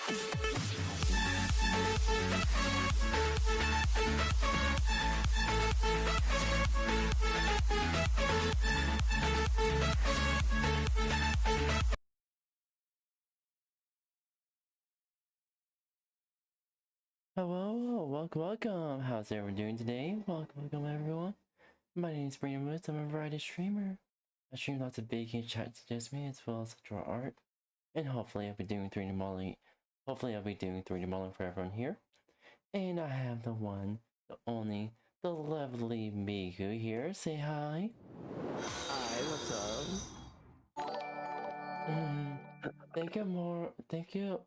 Hello, welcome. How's everyone doing today? Welcome everyone. My name is Brandon Woods. I'm a variety streamer. I stream lots of baking, chat suggests me, as well as draw art. And hopefully I'll be doing 3D modeling. Hopefully I'll be doing 3D modeling for everyone here. And I have the one, the only, the lovely Miku here. Say hi. Hi, what's up? Thank you,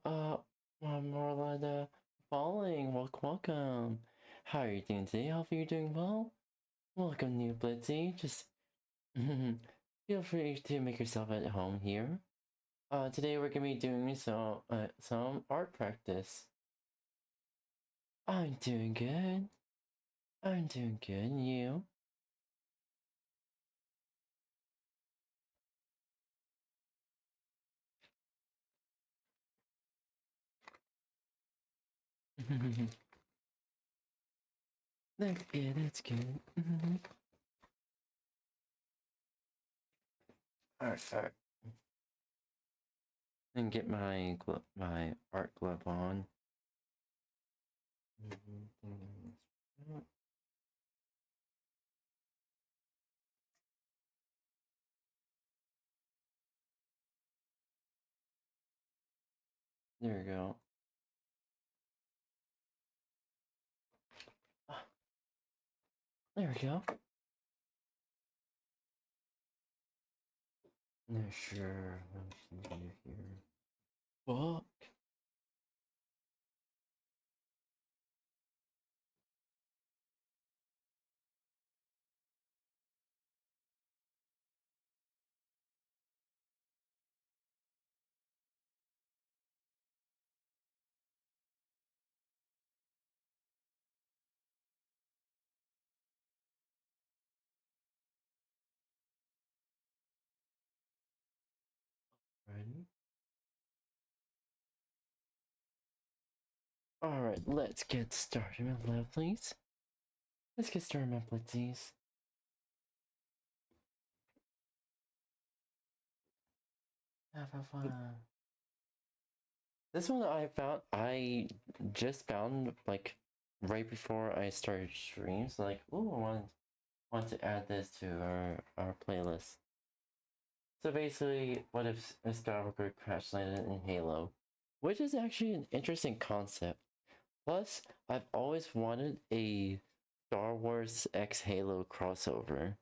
Marlada Falling. Welcome. How are you doing today? Hopefully you're doing well. Welcome, new 𝙂𝙤𝙧𝙖𝙩𝙬 Just feel free to make yourself at home here. Today we're gonna be doing some art practice. I'm doing good. And you? That's good. That's good. All right. And get my art glove on. There we go. There we go. No, sure. What else can we do here? Fuck. Ready? Alright, let's get started, my lovelies. Let's get started, my 𝙂𝙤𝙧𝙖𝙀𝙬𝙀𝙀😂🧅. Have fun. This one I just found, like, right before I started streams. Like, ooh, I want to add this to our playlist. So basically, what if a Skywalker crash landed in Halo? Which is actually an interesting concept. Plus, I've always wanted a Star Wars X Halo crossover.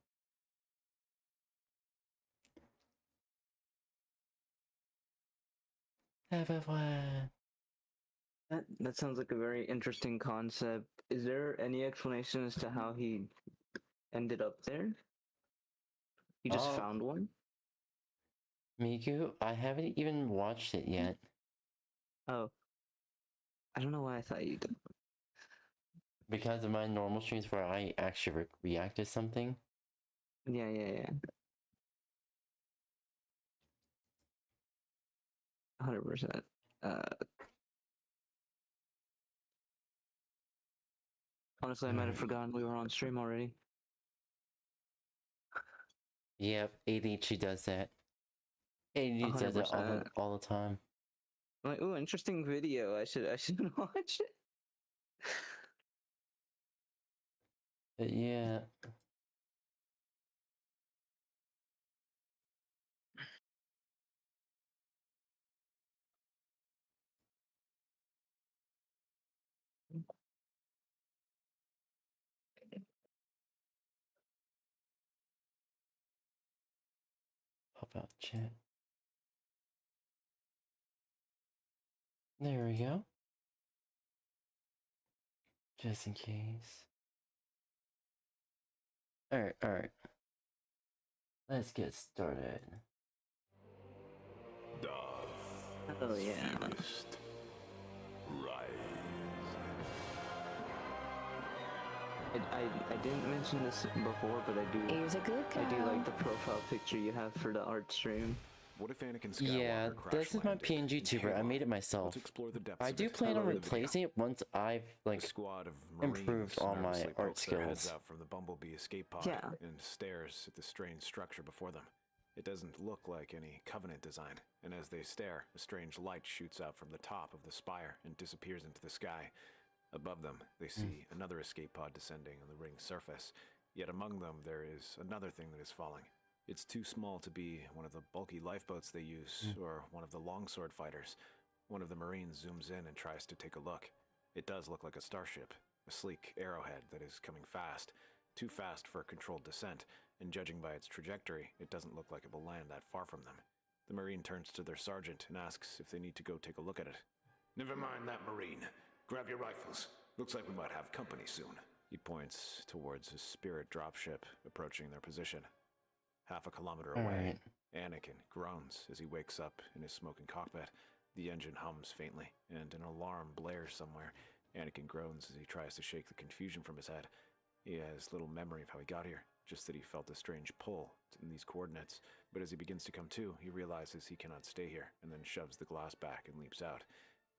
Have fun. That sounds like a very interesting concept. Is there any explanation as to how he ended up there? You just found one? Miku, I haven't even watched it yet. Oh. I don't know why I thought you did. Because of my normal streams where I actually react to something. Yeah. 100%. Honestly, I might have forgotten we were on stream already. Yep, ADHD does that. ADHD does it all the time. I'm like, ooh, interesting video. I should watch it. But yeah. Pop out chat. There we go. Just in case. Alright. Let's get started. Oh yeah. I didn't mention this before, but I do like the profile picture you have for the art stream. What if Anakin Skywalker Yeah, this is my crash-landed PNG in tuber. I made it Aloy? myself. Let's explore the depths I of do it. plan on love the video. replacing it once I've A like squad of Marines improved all my nervously art pokes their heads skills. out from the Bumblebee escape pod Yeah. and stares at the strange structure before them. It doesn't look like any Covenant design, and as they stare, a strange light shoots out from the top of the spire and disappears into the sky. Above them, they see another escape pod descending on the ring's surface, yet among them there is another thing that is falling. It's too small to be one of the bulky lifeboats they use, or one of the longsword fighters. One of the Marines zooms in and tries to take a look. It does look like a starship, a sleek arrowhead that is coming fast, too fast for a controlled descent, and judging by its trajectory, it doesn't look like it will land that far from them. The Marine turns to their sergeant and asks if they need to go take a look at it. Never mind that, Marine. Grab your rifles. Looks like we might have company soon. He points towards a spirit dropship approaching their position. Half a kilometer away, Anakin groans as he wakes up in his smoking cockpit. The engine hums faintly, and an alarm blares somewhere. Anakin groans as he tries to shake the confusion from his head. He has little memory of how he got here, just that he felt a strange pull in these coordinates. But as he begins to come to, he realizes he cannot stay here, and then shoves the glass back and leaps out.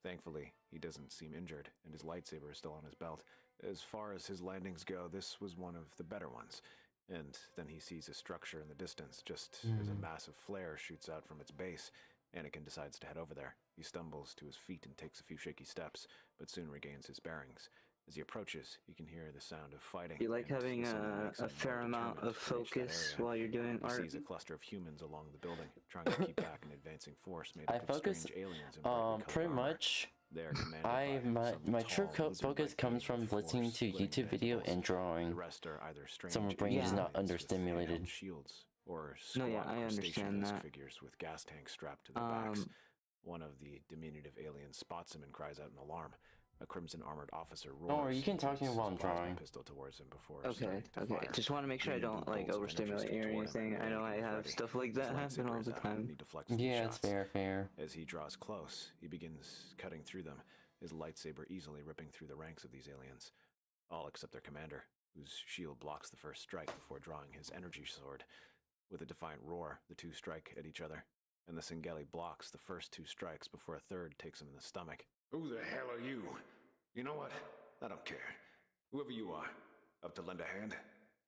Thankfully, he doesn't seem injured, and his lightsaber is still on his belt. As far as his landings go, this was one of the better ones. And then he sees a structure in the distance, just as a massive flare shoots out from its base. Anakin decides to head over there. He stumbles to his feet and takes a few shaky steps, but soon regains his bearings. As he approaches, he can hear the sound of fighting. You like and having someone makes a him fair more amount determined of to reach that focus area. while you're doing He art. sees a cluster of humans along the building, trying to keep back an advancing force made I up of focus strange aliens in brightly colored pretty armor. much. They are commanded by some My true tall, focus lizard-like comes being from with force listening to splitting YouTube video tentacles. and drawing. The rest are either strange So my brain is not aliens with understimulated. handheld shields, or No, yeah, squat I understand crustacean-esque that. figures with gas tanks strapped to their backs. One of the diminutive aliens spots him and cries out in alarm. A crimson armored officer roars. Don't worry, you can talk to me while I'm his plasma drawing. pistol towards him before Okay, starting to okay. fire. Just want to make sure I Green and don't blue like bolts of energy overstimulate stick you or toward him, anything. and I know I Anakin is have ready. stuff like His that happen lightsaber all is the out, time. and he deflects these Yeah, it's shots. fair. As he draws close, he begins cutting through them, his lightsaber easily ripping through the ranks of these aliens. All except their commander, whose shield blocks the first strike before drawing his energy sword. With a defiant roar, the two strike at each other, and the Singeli blocks the first two strikes before a third takes him in the stomach. Who the hell are you? You know what? I don't care. Whoever you are, up to lend a hand?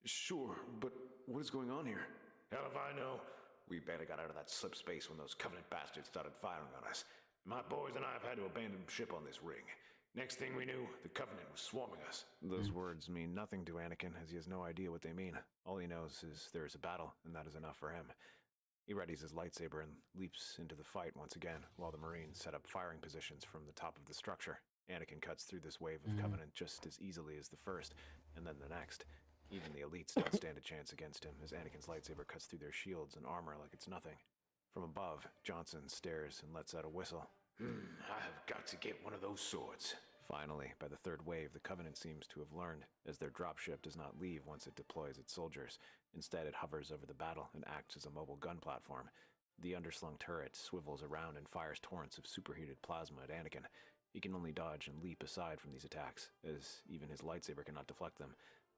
Sure, but what is going on here? Hell if I know. We barely got out of that slip space when those Covenant bastards started firing on us. My boys and I have had to abandon ship on this ring. Next thing we knew, the Covenant was swarming us. Those words mean nothing to Anakin, as he has no idea what they mean. All he knows is there is a battle, and that is enough for him. He readies his lightsaber and leaps into the fight once again, while the Marines set up firing positions from the top of the structure. Anakin cuts through this wave of Covenant just as easily as the first, and then the next. Even the elites don't stand a chance against him, as Anakin's lightsaber cuts through their shields and armor like it's nothing. From above, Johnson stares and lets out a whistle. I have got to get one of those swords. Finally, by the third wave, the Covenant seems to have learned, as their dropship does not leave once it deploys its soldiers. Instead, it hovers over the battle and acts as a mobile gun platform. The underslung turret swivels around and fires torrents of superheated plasma at Anakin. He can only dodge and leap aside from these attacks, as even his lightsaber cannot deflect them.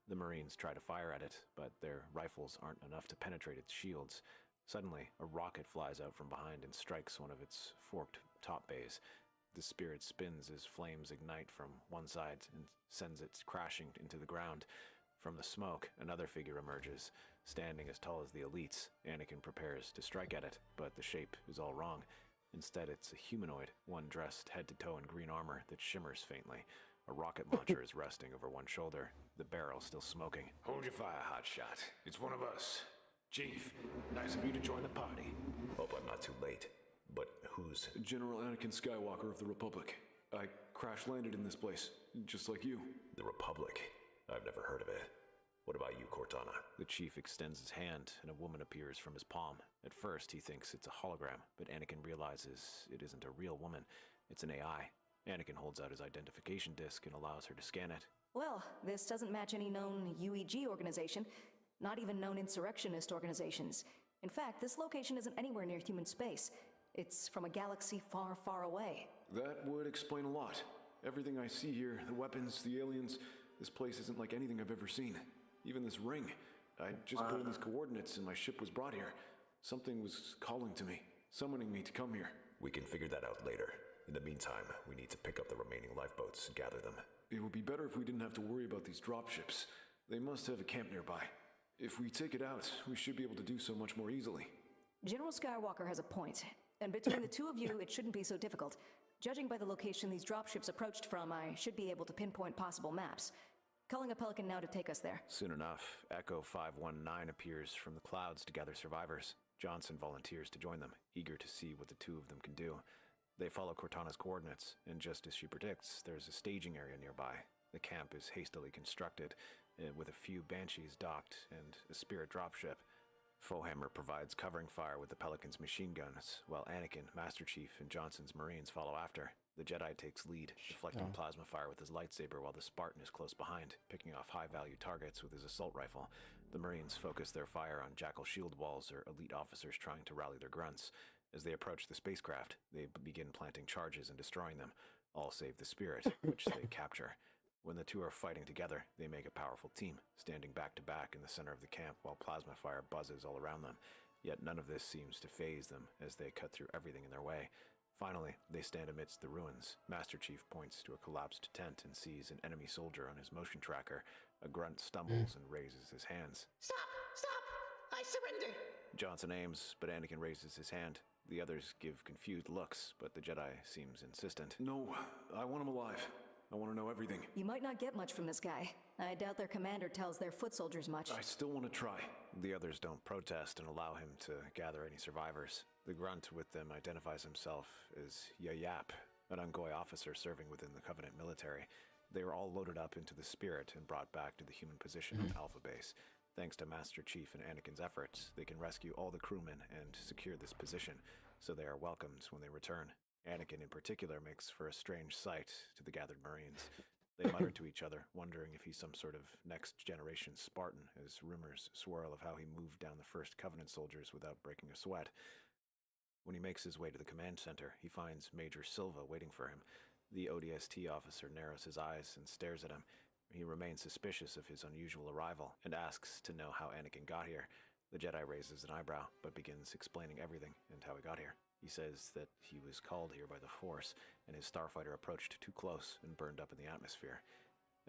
The Marines try to fire at it, but their rifles aren't enough to penetrate its shields. Suddenly, a rocket flies out from behind and strikes one of its forked top bays. The spirit spins as flames ignite from one side and sends it crashing into the ground. From the smoke, another figure emerges, standing as tall as the elites. Anakin prepares to strike at it, but the shape is all wrong. Instead, it's a humanoid, one dressed head to toe in green armor that shimmers faintly. A rocket launcher is resting over one shoulder, the barrel still smoking. Hold your fire, hotshot. It's one of us. Chief, nice of you to join the party. Hope I'm not too late. But who's... General Anakin Skywalker of the Republic. I crash-landed in this place, just like you. The Republic? I've never heard of it. What about you, Cortana? The chief extends his hand, and a woman appears from his palm. At first, he thinks it's a hologram, but Anakin realizes it isn't a real woman. It's an AI. Anakin holds out his identification disc and allows her to scan it. Well, this doesn't match any known 𝙂𝙤 organization, not even known insurrectionist organizations. In fact, this location isn't anywhere near human space. It's from a galaxy far, far away. That would explain a lot. Everything I see here, the weapons, the aliens, this place isn't like anything I've ever seen. Even this ring. I just put in these coordinates and my ship was brought here. Something was calling to me. summoning me to come here. We can figure that out later. In the meantime, we need to pick up the remaining lifeboats and gather them. It would be better if we didn't have to worry about these dropships. They must have a camp nearby. If we take it out, we should be able to do so much more easily. General Skywalker has a point, and between the two of you, it shouldn't be so difficult. Judging by the location these dropships approached from, I should be able to pinpoint possible maps. Calling a Pelican now to take us there. Soon enough, Echo 519 appears from the clouds to gather survivors. Johnson volunteers to join them, eager to see what the two of them can do. They follow Cortana's coordinates, and just as she predicts, there's a staging area nearby. The camp is hastily constructed, with a few Banshees docked and a Spirit dropship. Fohammer provides covering fire with the Pelican's machine guns, while Anakin, Master Chief, and Johnson's Marines follow after. The Jedi takes lead, deflecting plasma fire with his lightsaber while the Spartan is close behind, picking off high-value targets with his assault rifle. The Marines focus their fire on Jackal shield walls or elite officers trying to rally their grunts. As they approach the spacecraft, they begin planting charges and destroying them, all save the Spirit, which they capture. When the two are fighting together, they make a powerful team, standing back to back in the center of the camp while plasma fire buzzes all around them. Yet none of this seems to faze them as they cut through everything in their way. Finally, they stand amidst the ruins. Master Chief points to a collapsed tent and sees an enemy soldier on his motion tracker. A grunt stumbles and raises his hands. Stop! Stop! I surrender! Johnson aims, but Anakin raises his hand. The others give confused looks, but the Jedi seems insistent. No, I want him alive. I want to know everything. You might not get much from this guy. I doubt their commander tells their foot soldiers much. I still want to try. The others don't protest and allow him to gather any survivors. The grunt with them identifies himself as 𝙂𝙚, an Ungoi officer serving within the Covenant military. They are all loaded up into the Spirit and brought back to the human position on Alpha Base. Thanks to Master Chief and Anakin's efforts, they can rescue all the crewmen and secure this position, so they are welcomed when they return. Anakin in particular makes for a strange sight to the gathered Marines. They mutter to each other, wondering if he's some sort of next-generation Spartan, as rumors swirl of how he moved down the first Covenant soldiers without breaking a sweat. When he makes his way to the command center, he finds Major Silva waiting for him. The ODST officer narrows his eyes and stares at him. He remains suspicious of his unusual arrival and asks to know how Anakin got here. The Jedi raises an eyebrow, but begins explaining everything and how he got here. He says that he was called here by the Force, and his starfighter approached too close and burned up in the atmosphere.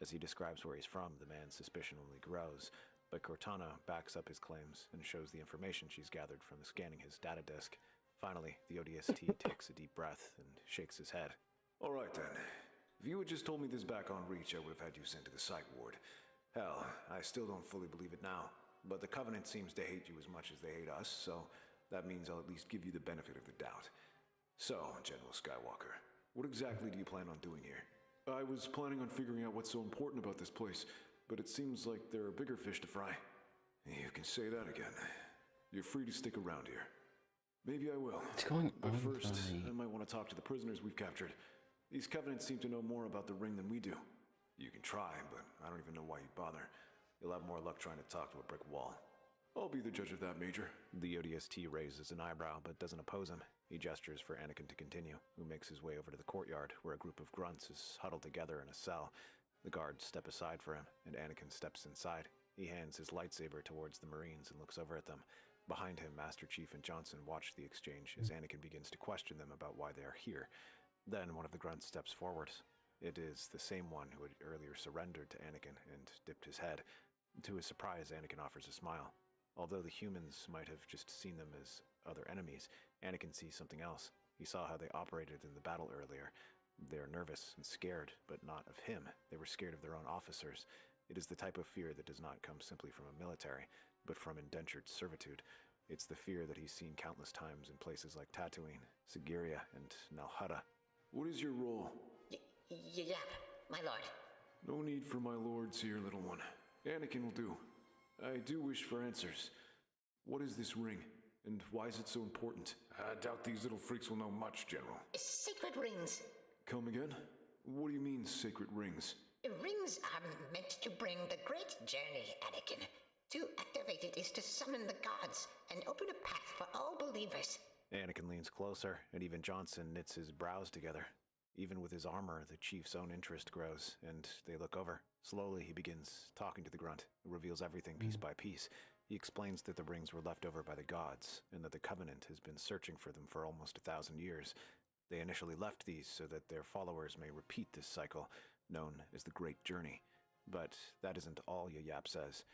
As he describes where he's from, the man's suspicion only grows, but Cortana backs up his claims and shows the information she's gathered from scanning his data disk. Finally, the ODST takes a deep breath and shakes his head. All right then. If you had just told me this back on Reach, I would have had you sent to the psych ward. Hell, I still don't fully believe it now, but the Covenant seems to hate you as much as they hate us, so that means I'll at least give you the benefit of the doubt. So, General Skywalker, what exactly do you plan on doing here? I was planning on figuring out what's so important about this place, but it seems like there are bigger fish to fry. You can say that again. You're free to stick around here. Maybe I will. What's going But on, first, buddy? I might want to talk to the prisoners we've captured. These Covenants seem to know more about the ring than we do. You can try, but I don't even know why you'd bother. You'll have more luck trying to talk to a brick wall. I'll be the judge of that, Major. The ODST raises an eyebrow, but doesn't oppose him. He gestures for Anakin to continue, who makes his way over to the courtyard, where a group of grunts is huddled together in a cell. The guards step aside for him, and Anakin steps inside. He hands his lightsaber towards the Marines and looks over at them. Behind him, Master Chief and Johnson watch the exchange as Anakin begins to question them about why they are here. Then one of the grunts steps forward. It is the same one who had earlier surrendered to Anakin and dipped his head. To his surprise, Anakin offers a smile. Although the humans might have just seen them as other enemies, Anakin sees something else. He saw how they operated in the battle earlier. They are nervous and scared, but not of him. They were scared of their own officers. It is the type of fear that does not come simply from a military, but from indentured servitude. It's the fear that he's seen countless times in places like Tatooine, Sigiria, and Nalhutta. What is your role? Yap, my lord. No need for my lords here, little one. Anakin will do. I do wish for answers. What is this ring, and why is it so important? I doubt these little freaks will know much, General. Sacred rings. Come again? What do you mean, sacred rings? Rings are meant to bring the great journey, Anakin. To activate it is to summon the gods and open a path for all believers. Anakin leans closer, and even Johnson knits his brows together. Even with his armor, the chief's own interest grows, and they look over. Slowly, he begins talking to the grunt, who reveals everything piece by piece. He explains that the rings were left over by the gods, and that the Covenant has been searching for them for almost 1,000 years. They initially left these so that their followers may repeat this cycle, known as the Great Journey. But that isn't all 𝙂𝙖𝙗 says.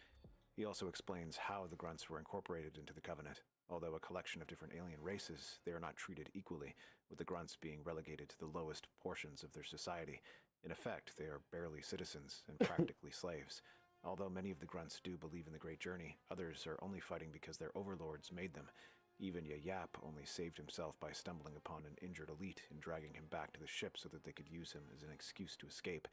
He also explains how the grunts were incorporated into the Covenant. Although a collection of different alien races, they are not treated equally, with the grunts being relegated to the lowest portions of their society. In effect, they are barely citizens and practically slaves. Although many of the grunts do believe in the Great Journey, others are only fighting because their overlords made them. Even 𝙂𝙖𝙗 only saved himself by stumbling upon an injured elite and dragging him back to the ship so that they could use him as an excuse to escape.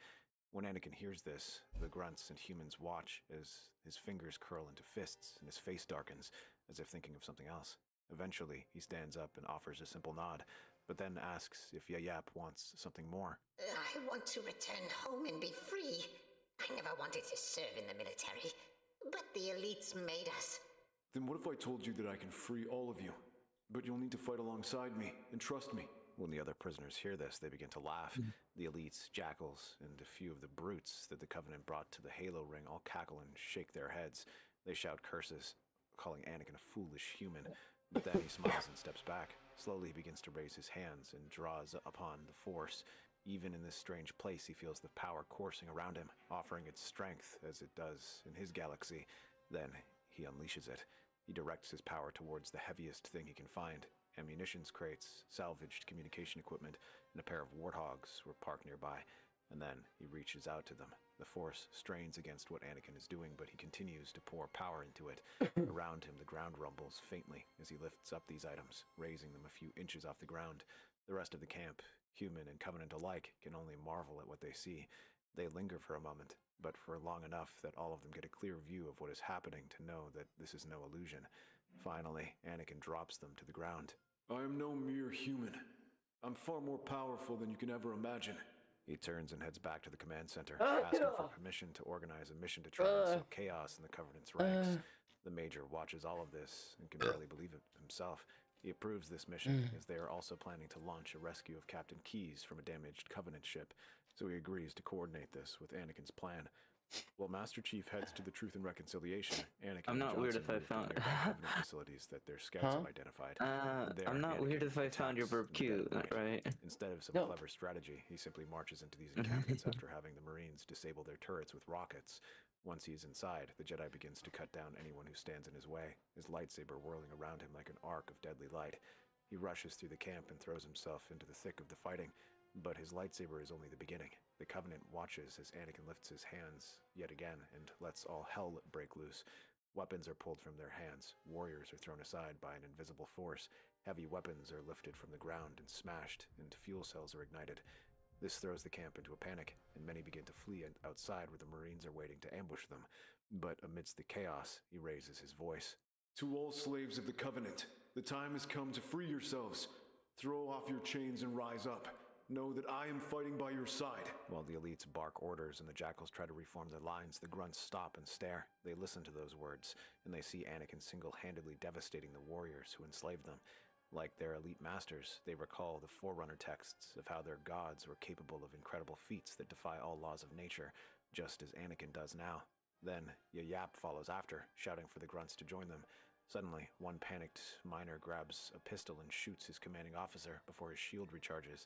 When Anakin hears this, the grunts and humans watch as his fingers curl into fists and his face darkens, as if thinking of something else. Eventually, he stands up and offers a simple nod, but then asks if 𝙂𝙖𝙗 wants something more. I want to return home and be free. I never wanted to serve in the military, but the elites made us. Then what if I told you that I can free all of you? But you'll need to fight alongside me, and trust me. When the other prisoners hear this, they begin to laugh. The elites, jackals, and a few of the brutes that the Covenant brought to the Halo Ring all cackle and shake their heads. They shout curses, calling Anakin a foolish human. But then he smiles and steps back. Slowly he begins to raise his hands and draws upon the Force. Even in this strange place, he feels the power coursing around him, offering its strength as it does in his galaxy. Then he unleashes it. He directs his power towards the heaviest thing he can find. Ammunitions crates, salvaged communication equipment, and a pair of warthogs were parked nearby. And then he reaches out to them. The Force strains against what Anakin is doing, but he continues to pour power into it. Around him, the ground rumbles faintly as he lifts up these items, raising them a few inches off the ground. The rest of the camp, human and Covenant alike, can only marvel at what they see. They linger for a moment, but for long enough that all of them get a clear view of what is happening to know that this is no illusion. Finally, Anakin drops them to the ground. I am no mere human. I'm far more powerful than you can ever imagine. He turns and heads back to the command center, asking for permission to organize a mission to try and sow chaos in the Covenant's ranks. The Major watches all of this and can barely believe it himself. He approves this mission, as they are also planning to launch a rescue of Captain Keyes from a damaged Covenant ship, so he agrees to coordinate this with Anakin's plan. While Master Chief heads to the Truth and Reconciliation, Anakin I'm not and weird Johnson if I move to found- nearby Covenant facilities that their scouts have identified. There, I'm not weird Anakin if I found your attacks burp in the dead cute, of night. right? Instead of some No. clever strategy, he simply marches into these encampments after having the Marines disable their turrets with rockets. Once he is inside, the Jedi begins to cut down anyone who stands in his way, his lightsaber whirling around him like an arc of deadly light. He rushes through the camp and throws himself into the thick of the fighting, but his lightsaber is only the beginning. The Covenant watches as Anakin lifts his hands yet again and lets all hell break loose. Weapons are pulled from their hands, warriors are thrown aside by an invisible force, heavy weapons are lifted from the ground and smashed, and fuel cells are ignited. This throws the camp into a panic, and many begin to flee outside where the Marines are waiting to ambush them. But amidst the chaos, he raises his voice. To all slaves of the Covenant, the time has come to free yourselves. Throw off your chains and rise up. Know that I am fighting by your side. While the elites bark orders and the jackals try to reform their lines, the grunts stop and stare. They listen to those words, and they see Anakin single-handedly devastating the warriors who enslaved them. Like their elite masters, they recall the Forerunner texts of how their gods were capable of incredible feats that defy all laws of nature, just as Anakin does now. Then 𝙂𝙖𝙗 follows after, shouting for the grunts to join them. Suddenly, one panicked miner grabs a pistol and shoots his commanding officer before his shield recharges.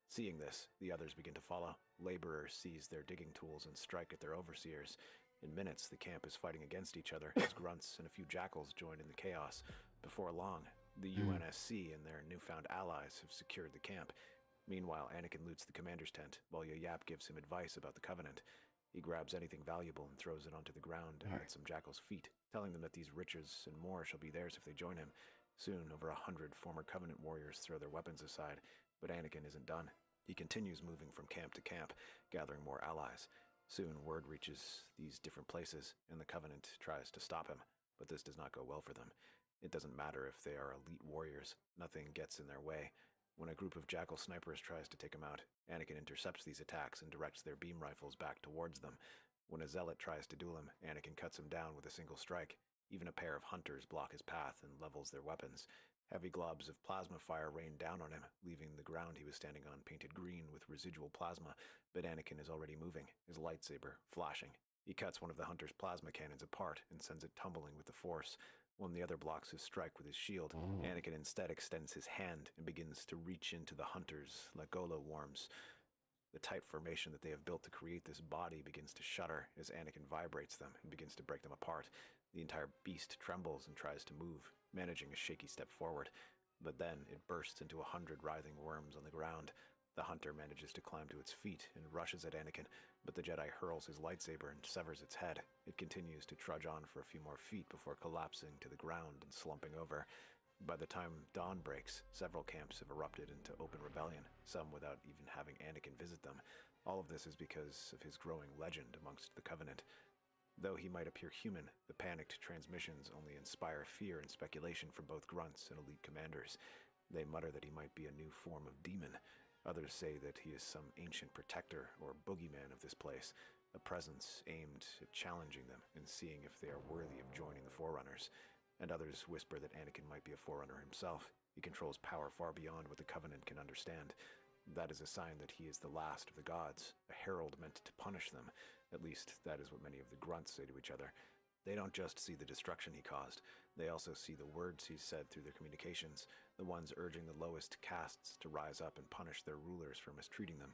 Seeing this, the others begin to follow. Laborers seize their digging tools and strike at their overseers. In minutes, the camp is fighting against each other as grunts and a few jackals join in the chaos. Before long, the UNSC and their newfound allies have secured the camp. Meanwhile, Anakin loots the commander's tent, while 𝙂𝙖𝙗 gives him advice about the Covenant. He grabs anything valuable and throws it onto the ground at some jackals' feet, telling them that these riches and more shall be theirs if they join him. Soon, over 100 former Covenant warriors throw their weapons aside, but Anakin isn't done. He continues moving from camp to camp, gathering more allies. Soon, word reaches these different places, and the Covenant tries to stop him, but this does not go well for them. It doesn't matter if they are elite warriors, nothing gets in their way. When a group of jackal snipers tries to take him out, Anakin intercepts these attacks and directs their beam rifles back towards them. When a zealot tries to duel him, Anakin cuts him down with a single strike. Even a pair of hunters block his path and levels their weapons. Heavy globs of plasma fire rain down on him, leaving the ground he was standing on painted green with residual plasma, but Anakin is already moving, his lightsaber flashing. He cuts one of the hunter's plasma cannons apart and sends it tumbling with the force. When the other blocks his strike with his shield, Anakin instead extends his hand and begins to reach into the hunter's 𝙂𝙚 worms. The tight formation that they have built to create this body begins to shudder as Anakin vibrates them and begins to break them apart. The entire beast trembles and tries to move, managing a shaky step forward. But then it bursts into 100 writhing worms on the ground. The hunter manages to climb to its feet and rushes at Anakin, but the Jedi hurls his lightsaber and severs its head. It continues to trudge on for a few more feet before collapsing to the ground and slumping over. By the time dawn breaks, several camps have erupted into open rebellion, some without even having Anakin visit them. All of this is because of his growing legend amongst the Covenant. Though he might appear human, the panicked transmissions only inspire fear and speculation from both grunts and elite commanders. They mutter that he might be a new form of demon. Others say that he is some ancient protector or boogeyman of this place, a presence aimed at challenging them and seeing if they are worthy of joining the Forerunners. And others whisper that Anakin might be a Forerunner himself. He controls power far beyond what the Covenant can understand. That is a sign that he is the last of the gods, a herald meant to punish them. At least, that is what many of the grunts say to each other. They don't just see the destruction he caused, they also see the words he said through their communications, the ones urging the lowest castes to rise up and punish their rulers for mistreating them.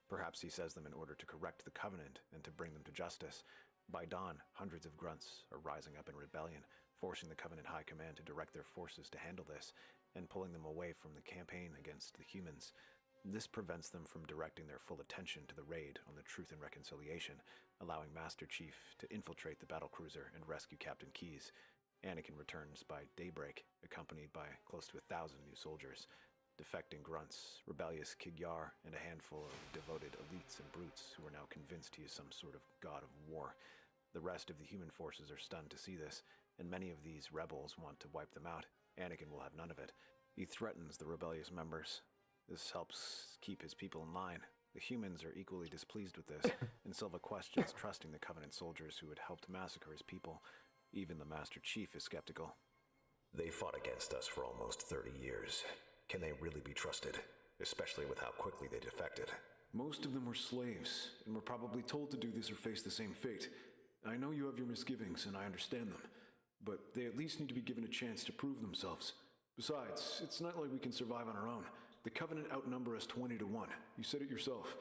Perhaps he says them in order to correct the Covenant and to bring them to justice. By dawn, hundreds of grunts are rising up in rebellion, forcing the Covenant High Command to direct their forces to handle this, and pulling them away from the campaign against the humans. This prevents them from directing their full attention to the raid on the Truth and Reconciliation, allowing Master Chief to infiltrate the battlecruiser and rescue Captain Keyes. Anakin returns by daybreak, accompanied by close to 1,000 new soldiers. Defecting grunts, rebellious 𝙂𝙀, and a handful of devoted elites and brutes who are now convinced he is some sort of god of war. The rest of the human forces are stunned to see this, and many of these rebels want to wipe them out. Anakin will have none of it. He threatens the rebellious members. This helps keep his people in line. The humans are equally displeased with this, and Silva questions trusting the Covenant soldiers who had helped massacre his people. Even the Master Chief is skeptical. They fought against us for almost 30 years. Can they really be trusted? Especially with how quickly they defected. Most of them were slaves, and were probably told to do this or face the same fate. I know you have your misgivings, and I understand them, but they at least need to be given a chance to prove themselves. Besides, it's not like we can survive on our own. The Covenant outnumber us 20 to 1. You said it yourself.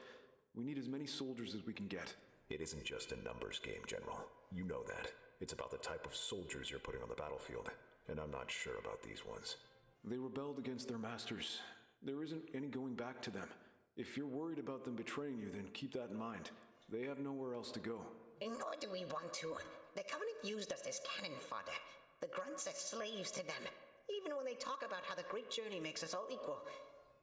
We need as many soldiers as we can get. It isn't just a numbers game, General. You know that. It's about the type of soldiers you're putting on the battlefield, and I'm not sure about these ones. They rebelled against their masters. There isn't any going back to them. If you're worried about them betraying you, then keep that in mind. They have nowhere else to go. Nor do we want to. The Covenant used us as cannon fodder. The grunts are slaves to them, even when they talk about how the Great Journey makes us all equal.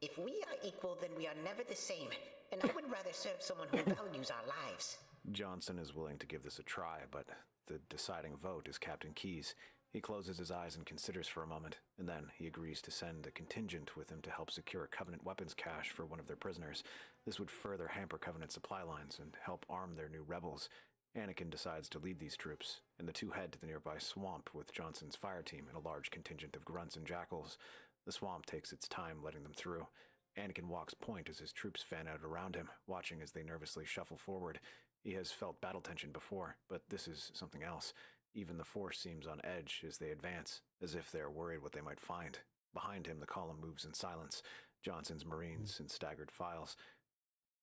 If we are equal, then we are never the same, and I would rather serve someone who values our lives. Johnson is willing to give this a try, but the deciding vote is Captain Keyes. He closes his eyes and considers for a moment, and then he agrees to send a contingent with him to help secure a Covenant weapons cache for one of their prisoners. This would further hamper Covenant supply lines and help arm their new rebels. Anakin decides to lead these troops, and the two head to the nearby swamp with Johnson's fire team and a large contingent of grunts and jackals. The swamp takes its time letting them through. Anakin walks point as his troops fan out around him, watching as they nervously shuffle forward. He has felt battle tension before, but this is something else. Even the Force seems on edge as they advance, as if they are worried what they might find. Behind him, the column moves in silence, Johnson's Marines in staggered files.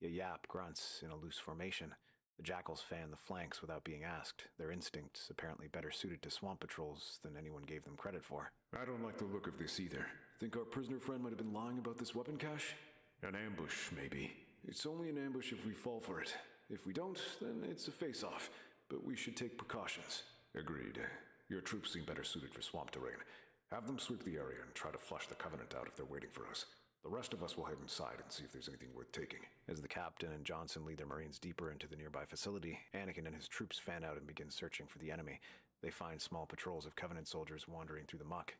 𝙂𝙀 grunts in a loose formation. The jackals fan the flanks without being asked, their instincts apparently better suited to swamp patrols than anyone gave them credit for. I don't like the look of this either. Think our prisoner friend might have been lying about this weapon cache? An ambush, maybe. It's only an ambush if we fall for it. If we don't, then it's a face-off. But we should take precautions. Agreed. Your troops seem better suited for swamp terrain. Have them sweep the area and try to flush the Covenant out if they're waiting for us. The rest of us will head inside and see if there's anything worth taking. As the captain and Johnson lead their Marines deeper into the nearby facility, Anakin and his troops fan out and begin searching for the enemy. They find small patrols of Covenant soldiers wandering through the muck.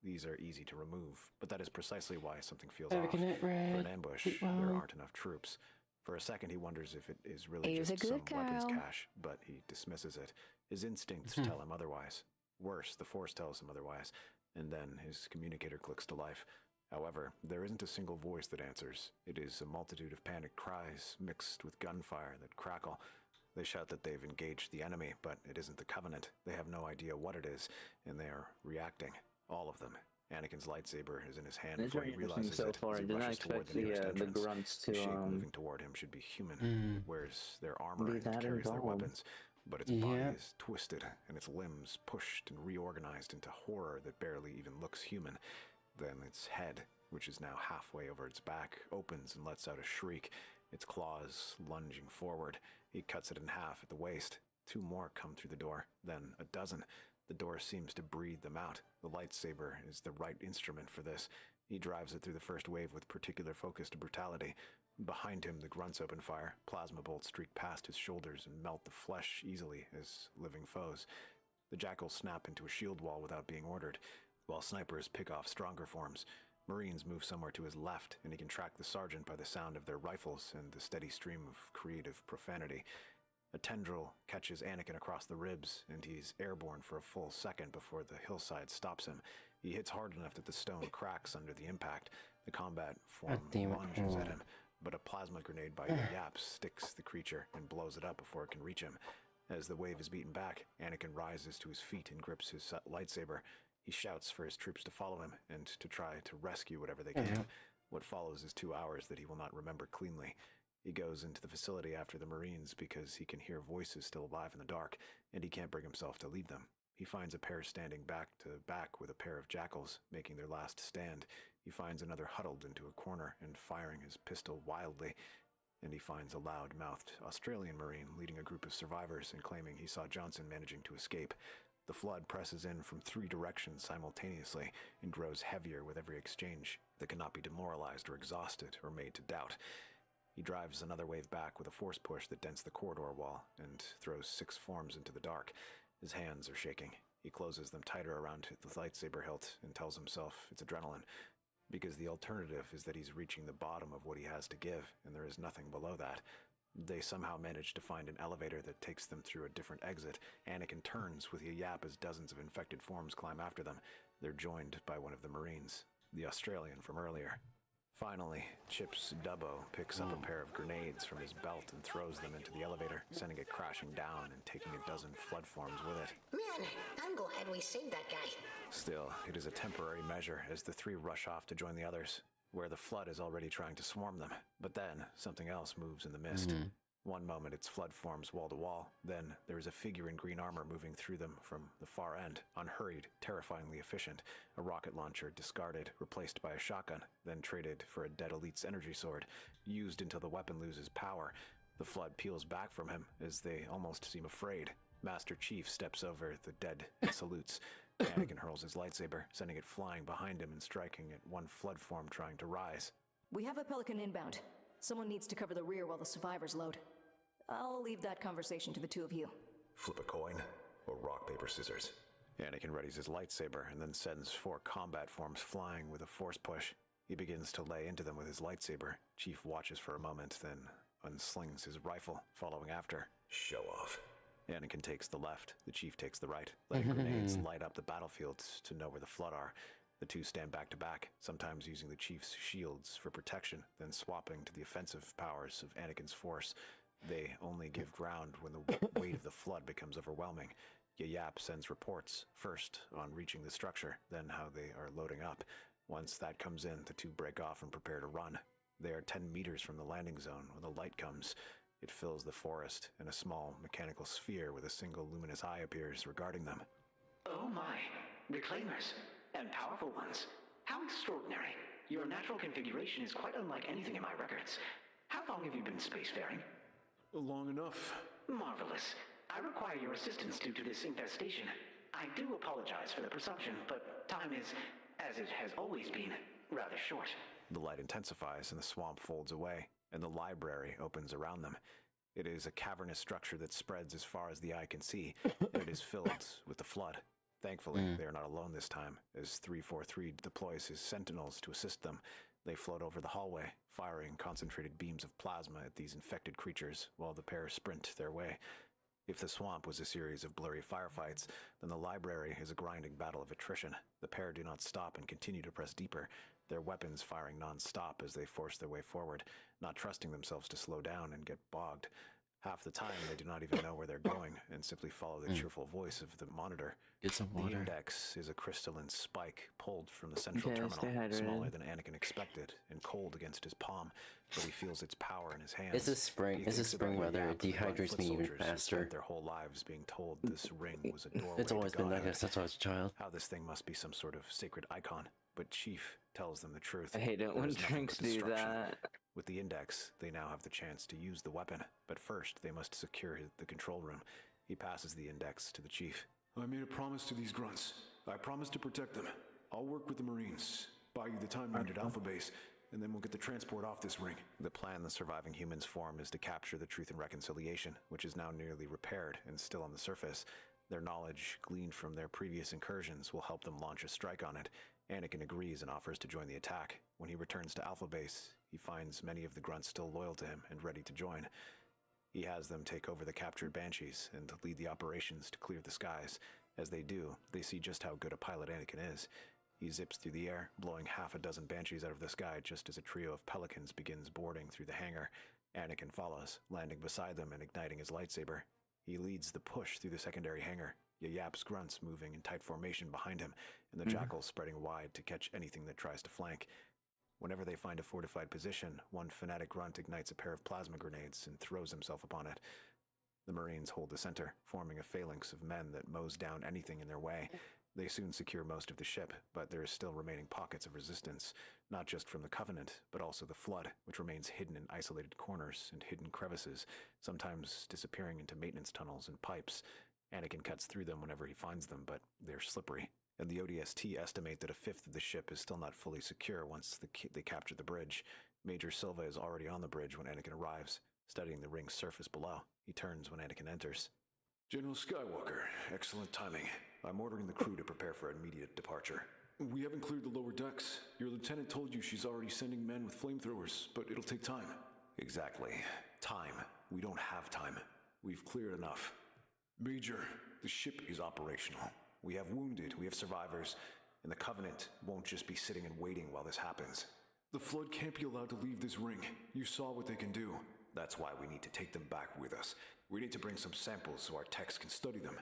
These are easy to remove, but that is precisely why something feels off. For an ambush, there aren't enough troops. For a second, he wonders if it is really just some weapons cache, but he dismisses it. His instincts tell him otherwise. Worse, the Force tells him otherwise, and then his communicator clicks to life. However, there isn't a single voice that answers. It is a multitude of panicked cries mixed with gunfire that crackle. They shout that they've engaged the enemy, but it isn't the Covenant. They have no idea what it is, and they are reacting. All of them. Anakin's lightsaber is in his hand It's before very he interesting realizes so it far. as I he did not rushes toward expect the nearest the entrance. grunts The to shape moving toward him should be human. Mm. It wears their armor be and that carries their involved. weapons, but its Yeah. body is twisted and its limbs pushed and reorganized into horror that barely even looks human. Then its head, which is now halfway over its back, opens and lets out a shriek, its claws lunging forward. He cuts it in half at the waist. 2 more come through the door, then a dozen. The door seems to breathe them out. The lightsaber is the right instrument for this. He drives it through the first wave with particular focused brutality. Behind him, the grunts open fire. Plasma bolts streak past his shoulders and melt the flesh easily as living foes. The jackals snap into a shield wall without being ordered, while snipers pick off stronger forms. Marines move somewhere to his left, and he can track the sergeant by the sound of their rifles and the steady stream of creative profanity. A tendril catches Anakin across the ribs, and he's airborne for a full second before the hillside stops him. He hits hard enough that the stone cracks under the impact. The combat form lunges at him, but a plasma grenade by 𝙂𝙚 sticks the creature and blows it up before it can reach him. As the wave is beaten back, Anakin rises to his feet and grips his lightsaber. He shouts for his troops to follow him and to try to rescue whatever they can. What follows is 2 hours that he will not remember cleanly. He goes into the facility after the Marines because he can hear voices still alive in the dark, and he can't bring himself to leave them. He finds a pair standing back to back with a pair of jackals, making their last stand. He finds another huddled into a corner and firing his pistol wildly, and he finds a loud-mouthed Australian Marine leading a group of survivors and claiming he saw Johnson managing to escape. The flood presses in from 3 directions simultaneously and grows heavier with every exchange that cannot be demoralized or exhausted or made to doubt. He drives another wave back with a force push that dents the corridor wall and throws 6 forms into the dark. His hands are shaking. He closes them tighter around the lightsaber hilt and tells himself it's adrenaline, because the alternative is that he's reaching the bottom of what he has to give, and there is nothing below that. They somehow manage to find an elevator that takes them through a different exit. Anakin turns with 𝙂𝙗 as dozens of infected forms climb after them. They're joined by one of the Marines, the Australian from earlier. Finally, Chip's Dubbo picks up a pair of grenades from his belt and throws them into the elevator, sending it crashing down and taking a dozen flood forms with it. Man, I'm glad we saved that guy. Still, it is a temporary measure as the 3 rush off to join the others, where the flood is already trying to swarm them. But then, something else moves in the mist. One moment it's flood forms wall to wall, then there is a figure in green armor moving through them from the far end, unhurried, terrifyingly efficient, a rocket launcher discarded, replaced by a shotgun, then traded for a dead elite's energy sword, used until the weapon loses power. The flood peels back from him as they almost seem afraid. Master Chief steps over the dead and salutes. Anakin hurls his lightsaber, sending it flying behind him and striking at one flood form trying to rise. We have a Pelican inbound. Someone needs to cover the rear while the survivors load. I'll leave that conversation to the 2 of you. Flip a coin, or rock, paper, scissors. Anakin readies his lightsaber and then sends 4 combat forms flying with a force push. He begins to lay into them with his lightsaber. Chief watches for a moment, then unslings his rifle, following after. Show off. Anakin takes the left, the Chief takes the right, letting grenades light up the battlefields to know where the flood are. The 2 stand back to back, sometimes using the Chief's shields for protection, then swapping to the offensive powers of Anakin's force. They only give ground when the weight of the flood becomes overwhelming. 𝙂𝙗 sends reports, first on reaching the structure, then how they are loading up. Once that comes in, the 2 break off and prepare to run. They are 10 meters from the landing zone when the light comes. It fills the forest, and a small mechanical sphere with a single luminous eye appears, regarding them. Oh my, reclaimers, and powerful ones. How extraordinary. Your natural configuration is quite unlike anything in my records. How long have you been spacefaring? Long enough. Marvelous. I require your assistance due to this infestation. I do apologize for the presumption, but time is, as it has always been, rather short. The light intensifies and the swamp folds away, and the library opens around them. It is a cavernous structure that spreads as far as the eye can see, and it is filled with the flood. Thankfully, they are not alone this time, as 343 deploys his sentinels to assist them. They float over the hallway, firing concentrated beams of plasma at these infected creatures, while the pair sprint their way. If the swamp was a series of blurry firefights, then the library is a grinding battle of attrition. The pair do not stop and continue to press deeper, their weapons firing non-stop as they force their way forward, not trusting themselves to slow down and get bogged. Half the time, they do not even know where they're going and simply follow the cheerful voice of the monitor. Get some The water. index is a crystalline spike pulled from the central Okay, stay terminal, hydrated. smaller than Anakin expected and cold against his palm, but he feels its power in his hands. It's a spring. He It's a thinks spring about weather. Yap It and the blood dehydrates foot me even soldiers who faster. spent their whole lives being told this ring was a doorway It's always to been like godhood. this since I was a child. How this thing must be some sort of sacred icon, but Chief tells them the truth. I hate it There when is nothing drinks but do destruction. that. With the index, they now have the chance to use the weapon, but first they must secure the control room. He passes the index to the Chief. I made a promise to these grunts. I promised to protect them. I'll work with the Marines, buy you the time you need at Alpha Base, and then we'll get the transport off this ring. The plan the surviving humans form is to capture the Truth and Reconciliation, which is now nearly repaired and still on the surface. Their knowledge, gleaned from their previous incursions, will help them launch a strike on it. Anakin agrees and offers to join the attack. When he returns to Alpha Base, he finds many of the grunts still loyal to him and ready to join. He has them take over the captured Banshees and lead the operations to clear the skies. As they do, they see just how good a pilot Anakin is. He zips through the air, blowing half a dozen Banshees out of the sky just as a trio of Pelicans begins boarding through the hangar. Anakin follows, landing beside them and igniting his lightsaber. He leads the push through the secondary hangar, Yap's grunts moving in tight formation behind him, and the jackals spreading wide to catch anything that tries to flank. Whenever they find a fortified position, one fanatic grunt ignites a pair of plasma grenades and throws himself upon it. The Marines hold the center, forming a phalanx of men that mows down anything in their way. They soon secure most of the ship, but there is still remaining pockets of resistance, not just from the Covenant, but also the Flood, which remains hidden in isolated corners and hidden crevices, sometimes disappearing into maintenance tunnels and pipes. Anakin cuts through them whenever he finds them, but they're slippery. And the ODST estimate that a fifth of the ship is still not fully secure once they capture the bridge. Major Silva is already on the bridge when Anakin arrives, studying the ring's surface below. He turns when Anakin enters. General Skywalker, excellent timing. I'm ordering the crew to prepare for immediate departure. We haven't cleared the lower decks. Your lieutenant told you she's already sending men with flamethrowers, but it'll take time. Exactly. Time. We don't have time. We've cleared enough. Major, the ship is operational. We have wounded, we have survivors, and the Covenant won't just be sitting and waiting while this happens. The Flood can't be allowed to leave this ring. You saw what they can do. That's why we need to take them back with us. We need to bring some samples so our techs can study them.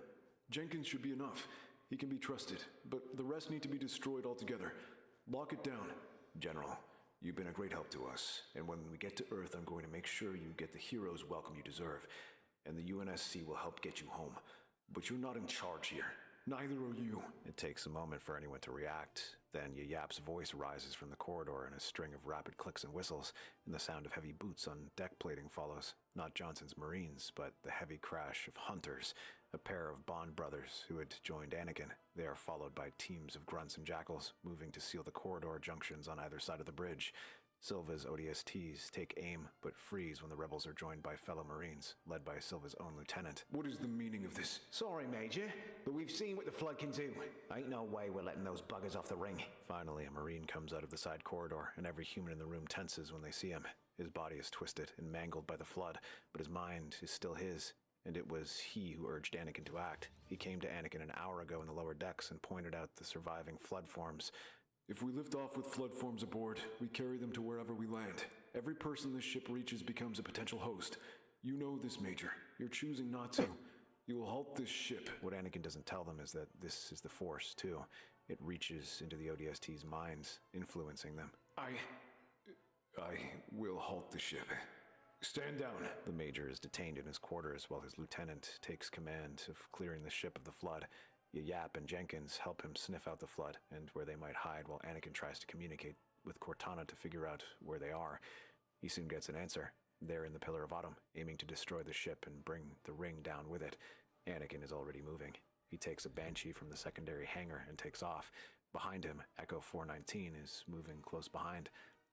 Jenkins should be enough. He can be trusted, but the rest need to be destroyed altogether. Lock it down. General, you've been a great help to us, and when we get to Earth, I'm going to make sure you get the hero's welcome you deserve, and the UNSC will help get you home. But you're not in charge here. Neither are you. It takes a moment for anyone to react. Then Yap's voice rises from the corridor in a string of rapid clicks and whistles, and the sound of heavy boots on deck plating follows. Not Johnson's Marines, but the heavy crash of Hunters, a pair of Bond brothers who had joined Anakin. They are followed by teams of grunts and jackals, moving to seal the corridor junctions on either side of the bridge. Silva's ODSTs take aim, but freeze when the rebels are joined by fellow Marines, led by Silva's own lieutenant. What is the meaning of this? Sorry, Major, but we've seen what the Flood can do. Ain't no way we're letting those buggers off the ring. Finally, a Marine comes out of the side corridor, and every human in the room tenses when they see him. His body is twisted and mangled by the Flood, but his mind is still his, and it was he who urged Anakin to act. He came to Anakin an hour ago in the lower decks and pointed out the surviving Flood forms. If we lift off with Flood forms aboard, we carry them to wherever we land. Every person this ship reaches becomes a potential host. You know this, Major. You're choosing not to. You will halt this ship. What Anakin doesn't tell them is that this is the Force, too. It reaches into the ODST's minds, influencing them. I will halt the ship. Stand down. The Major is detained in his quarters while his lieutenant takes command of clearing the ship of the Flood. Yap and Jenkins help him sniff out the Flood and where they might hide while Anakin tries to communicate with Cortana to figure out where they are. He soon gets an answer. They're in the Pillar of Autumn, aiming to destroy the ship and bring the ring down with it. Anakin is already moving. He takes a Banshee from the secondary hangar and takes off. Behind him, Echo 419 is moving close behind.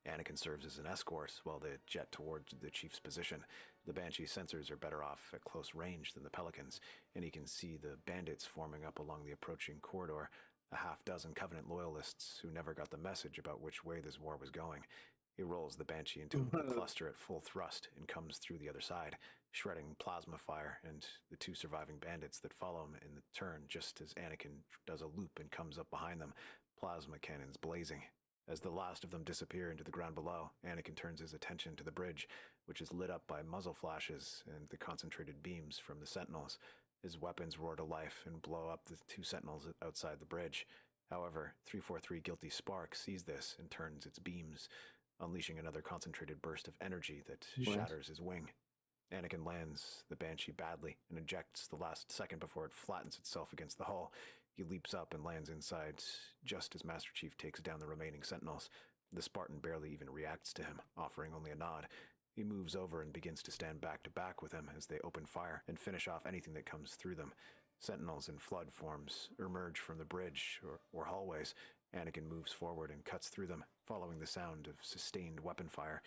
Anakin serves as an escort while they jet towards the Chief's position. The Banshee sensors are better off at close range than the Pelicans, and he can see the bandits forming up along the approaching corridor, a half-dozen Covenant loyalists who never got the message about which way this war was going. He rolls the Banshee into the cluster at full thrust and comes through the other side, shredding plasma fire and the two surviving bandits that follow him in the turn just as Anakin does a loop and comes up behind them, plasma cannons blazing. As the last of them disappear into the ground below, Anakin turns his attention to the bridge, which is lit up by muzzle flashes and the concentrated beams from the Sentinels. His weapons roar to life and blow up the two Sentinels outside the bridge. However, 343 Guilty Spark sees this and turns its beams, unleashing another concentrated burst of energy that shatters his wing. Anakin lands the Banshee badly and ejects the last second before it flattens itself against the hull. He leaps up and lands inside just as Master Chief takes down the remaining Sentinels. The Spartan barely even reacts to him, offering only a nod. He moves over and begins to stand back to back with him as they open fire and finish off anything that comes through them. Sentinels in flood forms emerge from the bridge or hallways. Anakin moves forward and cuts through them, following the sound of sustained weapon fire.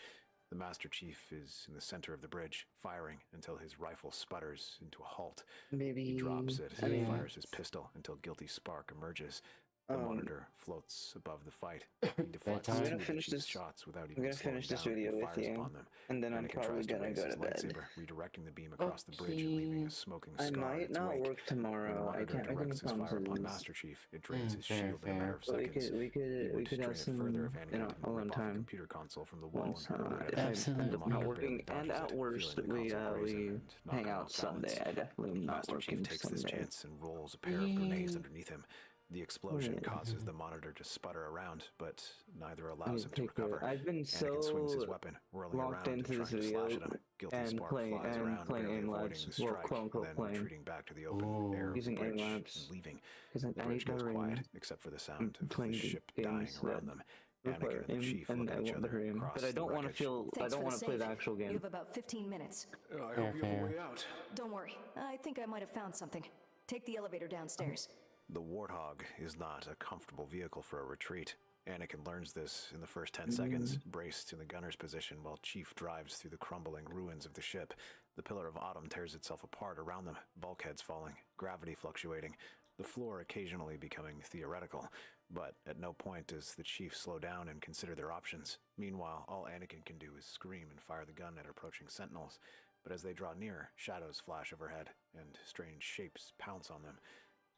The Master Chief is in the center of the bridge, firing until his rifle sputters into a halt. Maybe He drops it and fires his pistol until Guilty Spark emerges. The monitor floats above the fight. He deflects I'm two gonna of the finish Chief's this- shots without I'm even gonna slowing finish this down video and with fires you, upon them. and then I'm Anakin probably tries to gonna raise go his to bed. lightsaber, redirecting the beam across the bridge and leaving a smoking I scar in might its not wake. work When the tomorrow. I monitor can't make any directs his fire upon promises. Master Chief, it drains his Fair, shield in a matter of But we seconds. could He would have drain it some, further if Anakin didn't alone rip off a time. computer console from the wall Once, and hurl it if at him. Absolutely. I'm The monitor not barely working, and dodges at it, worst, feeling the console graze him we and knock hang him out off balance. Sunday. I definitely am not Master Chief working takes this Sunday. chance and rolls a pair of grenades underneath him. The explosion causes the monitor to sputter around, but neither allows him to recover. I've been Anakin swings his so weapon, whirling locked around and into trying this to video slash at him. Guilty and Spark playing flies around, barely aim avoiding labs, the well, strike, quote unquote then playing, retreating back to the open air of the using aim bridge labs and leaving. because The I need bridge goes better quiet, aim. except for the sound of Playing the ship dying games around that them. require Anakin and the aim, Chief and look I at each want other better aim. across But I the don't want to wreckage. feel. I Thanks don't for want the to play the save. actual You game. have about 15 minutes. I hope you have a fair. way out. Don't worry. I think I might have found something. Take the elevator downstairs. The Warthog is not a comfortable vehicle for a retreat. Anakin learns this in the first 10 seconds, braced in the gunner's position while Chief drives through the crumbling ruins of the ship. The Pillar of Autumn tears itself apart around them, bulkheads falling, gravity fluctuating, the floor occasionally becoming theoretical. But at no point does the Chief slow down and consider their options. Meanwhile, all Anakin can do is scream and fire the gun at approaching Sentinels. But as they draw near, shadows flash overhead, and strange shapes pounce on them.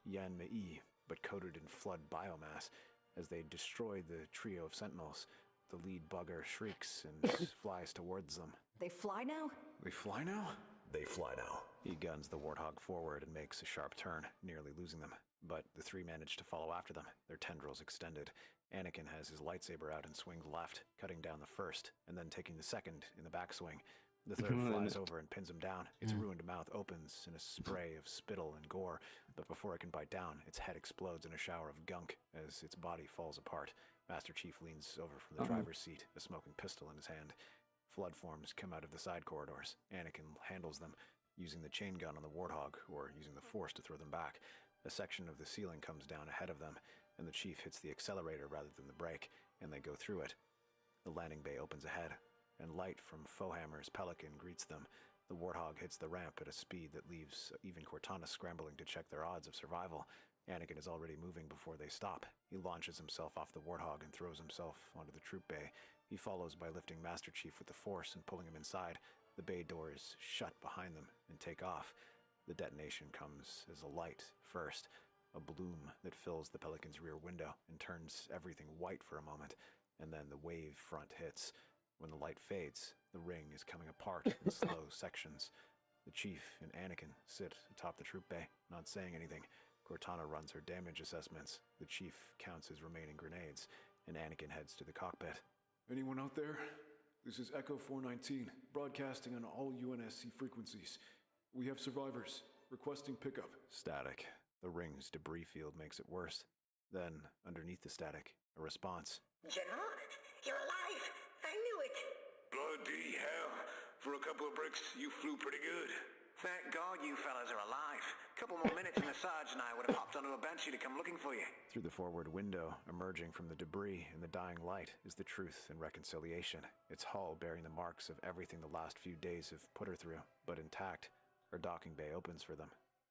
𝙂𝙚𝙣𝙚, but coated in flood biomass. As they destroy the trio of Sentinels, the lead bugger shrieks and flies towards them. They fly now? They fly now? They fly now. He guns the Warthog forward and makes a sharp turn, nearly losing them. But the three manage to follow after them, their tendrils extended. Anakin has his lightsaber out and swings left, cutting down the first, and then taking the second in the backswing. The third flies over and pins him down. Its ruined mouth opens in a spray of spittle and gore, but before it can bite down, its head explodes in a shower of gunk as its body falls apart. Master Chief leans over from the driver's seat, a smoking pistol in his hand. Flood forms come out of the side corridors. Anakin handles them, using the chain gun on the Warthog, or using the Force to throw them back. A section of the ceiling comes down ahead of them, and the Chief hits the accelerator rather than the brake, and they go through it. The landing bay opens ahead, and light from 𝙂𝙗𝙣's Pelican greets them. The Warthog hits the ramp at a speed that leaves even Cortana scrambling to check their odds of survival. Anakin is already moving before they stop. He launches himself off the Warthog and throws himself onto the troop bay. He follows by lifting Master Chief with the Force and pulling him inside. The bay doors shut behind them and take off. The detonation comes as a light first, a bloom that fills the Pelican's rear window and turns everything white for a moment, and then the wave front hits. When the light fades, the ring is coming apart in slow sections. The Chief and Anakin sit atop the troop bay, not saying anything. Cortana runs her damage assessments. The Chief counts his remaining grenades, and Anakin heads to the cockpit. Anyone out there? This is Echo 419, broadcasting on all UNSC frequencies. We have survivors. Requesting pickup. Static. The ring's debris field makes it worse. Then, underneath the static, a response. General, you're alive! I knew it! Bloody hell. For a couple of bricks, you flew pretty good. Thank God you fellas are alive. Couple more minutes and the Sarge and I would have hopped onto a Banshee to come looking for you. Through the forward window, emerging from the debris in the dying light, is the Truth and Reconciliation, its hull bearing the marks of everything the last few days have put her through, but intact. Her docking bay opens for them.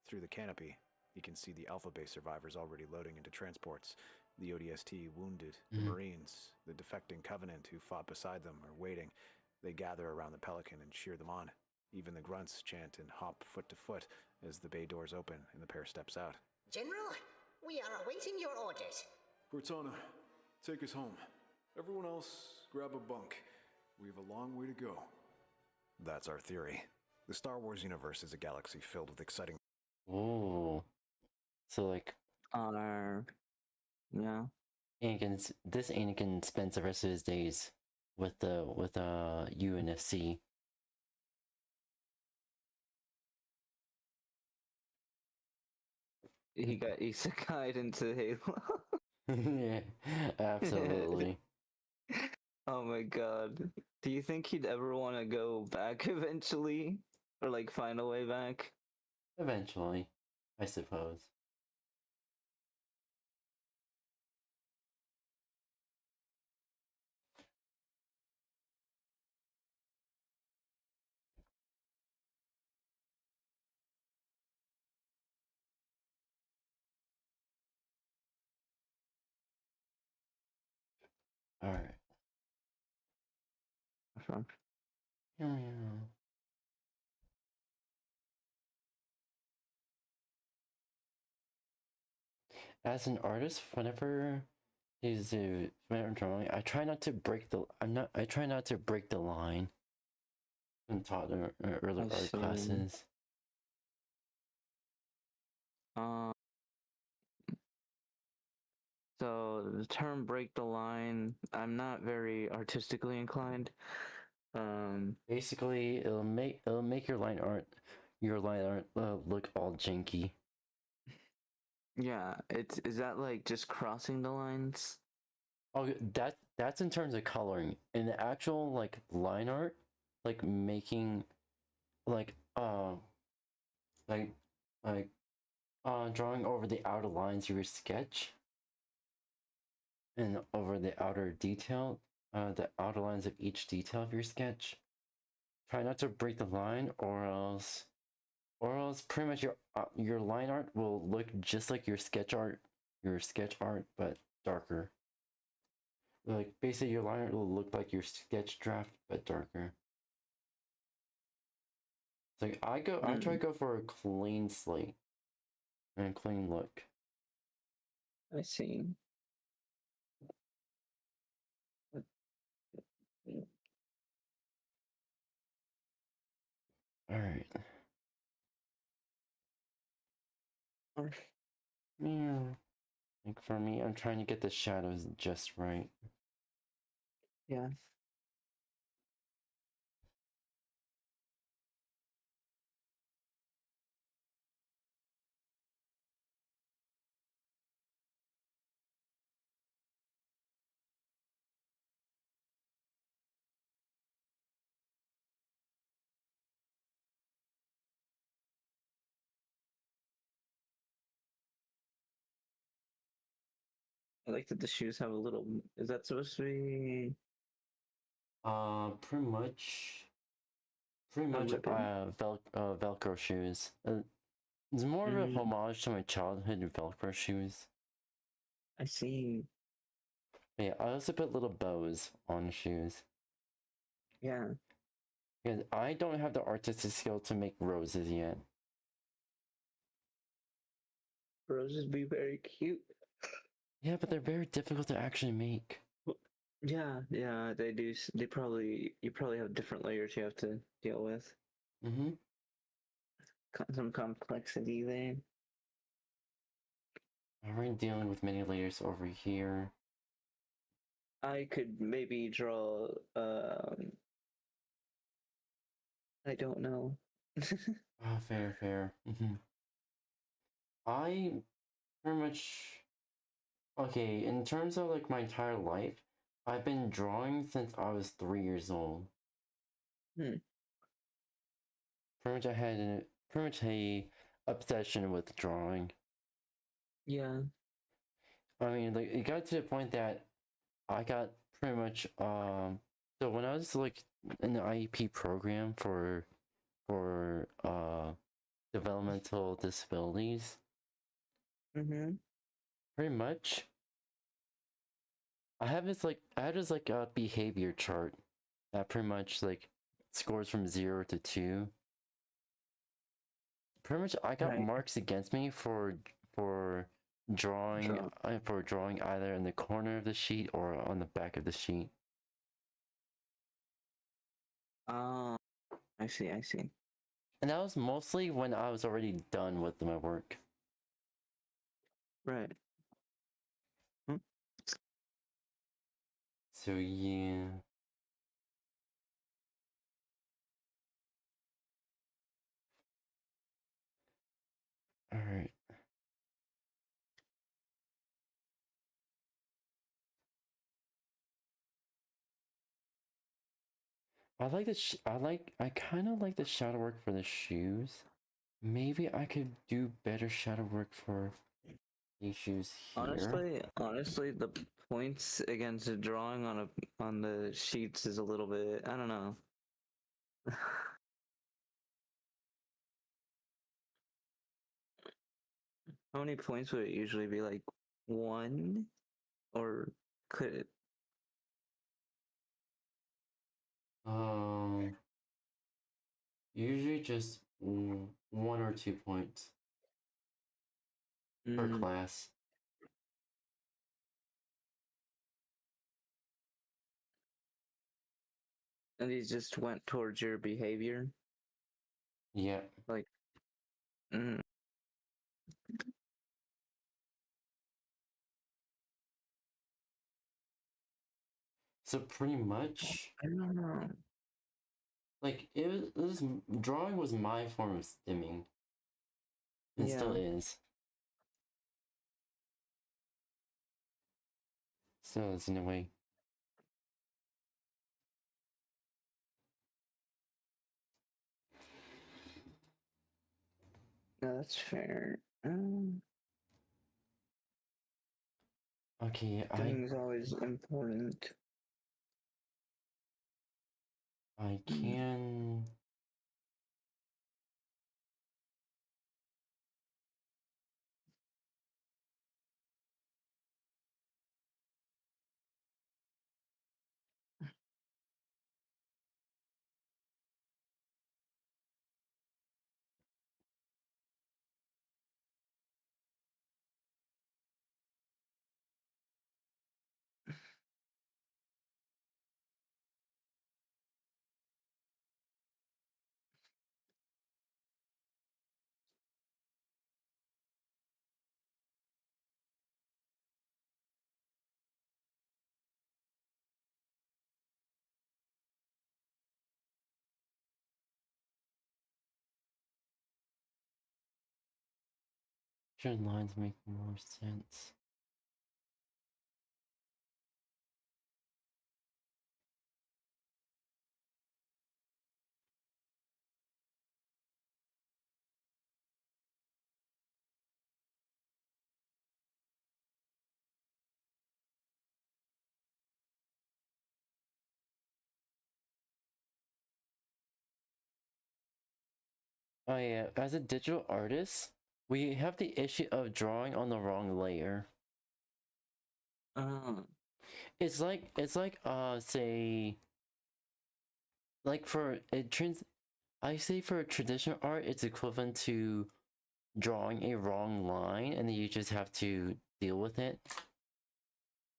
Through the canopy, you can see the Alpha Base survivors already loading into transports. The ODST wounded, the Marines, the defecting Covenant who fought beside them are waiting. They gather around the Pelican and cheer them on. Even the grunts chant and hop foot to foot as the bay doors open and the pair steps out. General, we are awaiting your orders. Cortana, take us home. Everyone else, grab a bunk. We have a long way to go. That's our theory. The Star Wars universe is a galaxy filled with exciting... Ooh. So like, Yeah. this Anakin spends the rest of his days with UNSC. He got isekai'd into Halo. Yeah, absolutely. Oh my god. Do you think he'd ever want to go back eventually? Or like find a way back? Eventually, I suppose. Alright. As an artist, whenever I'm drawing, I try not to break the line in taught early art classes. So the term "break the line," I'm not very artistically inclined. Basically, it'll make your line art look all janky. Yeah, is that like just crossing the lines? Oh, that's in terms of coloring. In the actual like line art, like making drawing over the outer lines of your sketch and over the outer detail, the outer lines of each detail of your sketch. Try not to break the line, or else pretty much your line art will look just like your sketch art, but darker. Like basically, your line art will look like your sketch draft, but darker. So I try to go for a clean slate and a clean look. I see. All right. Yeah. Like for me, I'm trying to get the shadows just right. Yeah. I like that the shoes have a little. Is that supposed to be? Pretty much. Velcro shoes. It's more of a homage to my childhood Velcro shoes. I see. Yeah, I also put little bows on shoes. Yeah. Because I don't have the artistic skill to make roses yet. Roses be very cute. Yeah, but they're very difficult to actually make. Yeah, they do. You probably have different layers you have to deal with. Mm-hmm. Some complexity there. Already dealing with many layers over here. I could maybe draw. I don't know. Oh, fair. Mm-hmm. I pretty much. Okay, in terms of like my entire life, I've been drawing since I was 3 years old. Pretty much I had pretty much a obsession with drawing. Yeah. I mean, like it got to the point that I got pretty much so when I was like in the IEP program for developmental disabilities, pretty much I had this a behavior chart that pretty much like scores from 0 to 2. Pretty much I got marks against me for drawing for drawing either in the corner of the sheet or on the back of the sheet. Oh, I see. And that was mostly when I was already done with my work. Right. So yeah. All right. I like the I kind of like the shadow work for the shoes. Maybe I could do better shadow work for these shoes here. Honestly, the points against the drawing on the sheets is a little bit, I don't know. How many points would it usually be? Like 1? Or could it? Usually just 1 or 2 points per class. And these just went towards your behavior? Yeah. Like, So pretty much, I don't know. like this drawing was my form of stimming. It still is. Still is in a way. No, that's fair. Okay, Stimming is always important. I can. Should lines make more sense? Oh yeah, as a digital artist, we have the issue of drawing on the wrong layer. It's like say like for I say for traditional art it's equivalent to drawing a wrong line and then you just have to deal with it.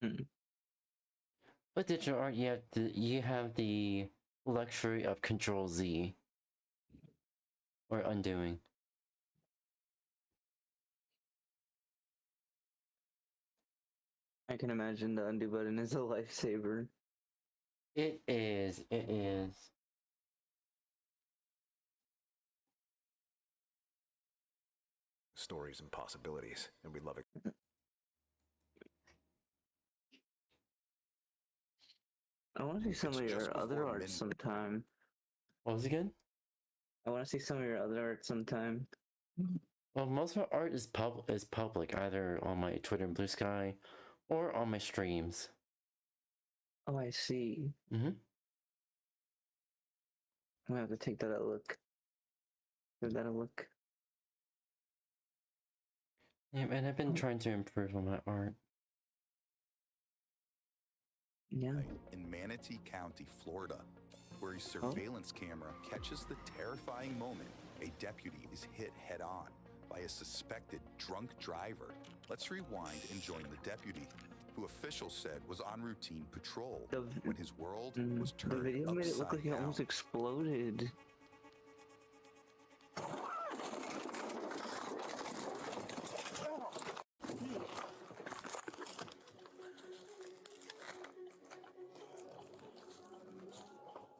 With digital art you have the luxury of Control Z or undoing. I can imagine the undo button is a lifesaver. It is. Stories and possibilities, and we love it. I want to see some of your other art sometime. What was it again? I want to see some of your other art sometime. Well, most of my art is public, either on my Twitter and Blue Sky, or on my streams. Oh, I see. I'm gonna have to take that a look. Give that a look. Yeah, and I've been trying to improve on my art. Yeah. In Manatee County, Florida, where a surveillance camera catches the terrifying moment a deputy is hit head-on by a suspected drunk driver. Let's rewind and join the deputy, who officials said was on routine patrol when his world was The turned video made it look like upside he down. almost exploded.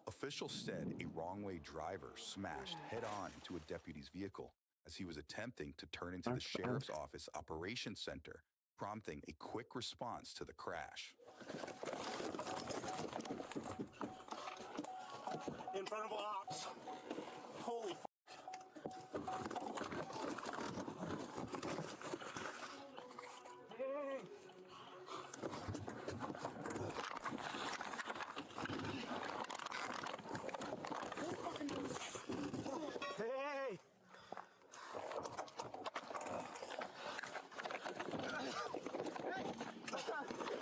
Officials said a wrong-way driver smashed head-on into a deputy's vehicle as he was attempting to turn into the sheriff's office operations center, prompting a quick response to the crash. In front of ops. Holy f***. Hey!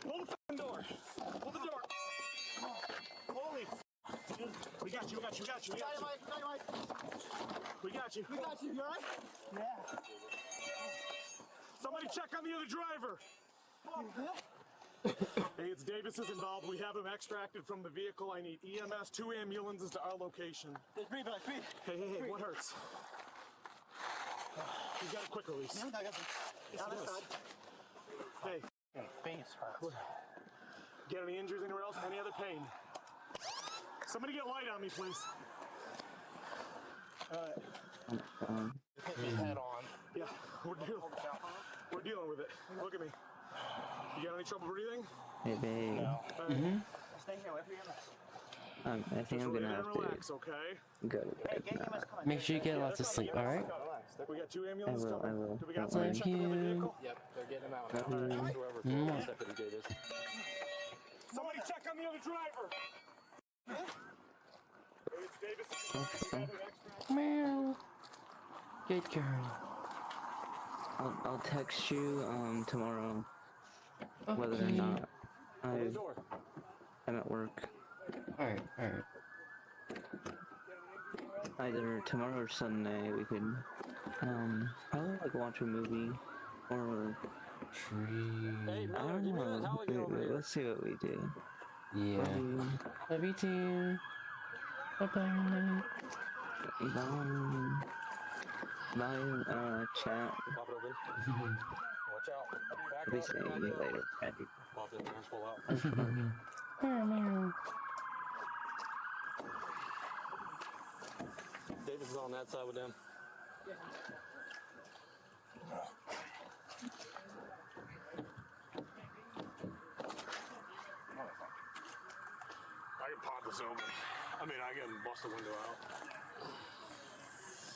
Hold the f***ing door. Hold the door. Holy f***. We got you, we got you, we got you. We got you. We got you. We got you, you alright? Yeah. Somebody check on the other driver. Hey, it's Davis is involved. We have him extracted from the vehicle. I need EMS, 2 ambulances to our location. Breathe, breathe. Hey, what hurts? He's got a quick release. No, I got some. Yes, it is. Hey. Face hurts. Get any injuries anywhere else? Any other pain? Somebody get light on me, please. Hit me head on. Yeah, we're dealing with it. Look at me. You got any trouble breathing? Hey, babe. No. Stay here, wait for your mess. I think I'm gonna have relax, to okay? go to bed. Make sure you get lots of sleep, alright? We got 2 ambulances coming. I will. Do we got Don't somebody worry. checking the other vehicle? Yep, they're getting him out. Alright. Whoever Deputy Davis. Somebody check on the other driver. Hey, it's Davis. We have him extracted. Meow. Good girl. I'll text you tomorrow whether or Okay. not Open the door. I'm at work. Alright. Either tomorrow or Sunday we could probably like watch a movie or Tree. Hey, I Miller, don't give me that know. towel again over Wait, here. let's see what we do. Yeah. Love you. Love you too. Bye-bye. Bye, chat. Pop it open. Watch out. Back I'll be up. seeing Back you up. later, Patty. Pop it, hands pull out. Meow. Davis is on that side with them. I can pop this open. I mean, I can bust the window out.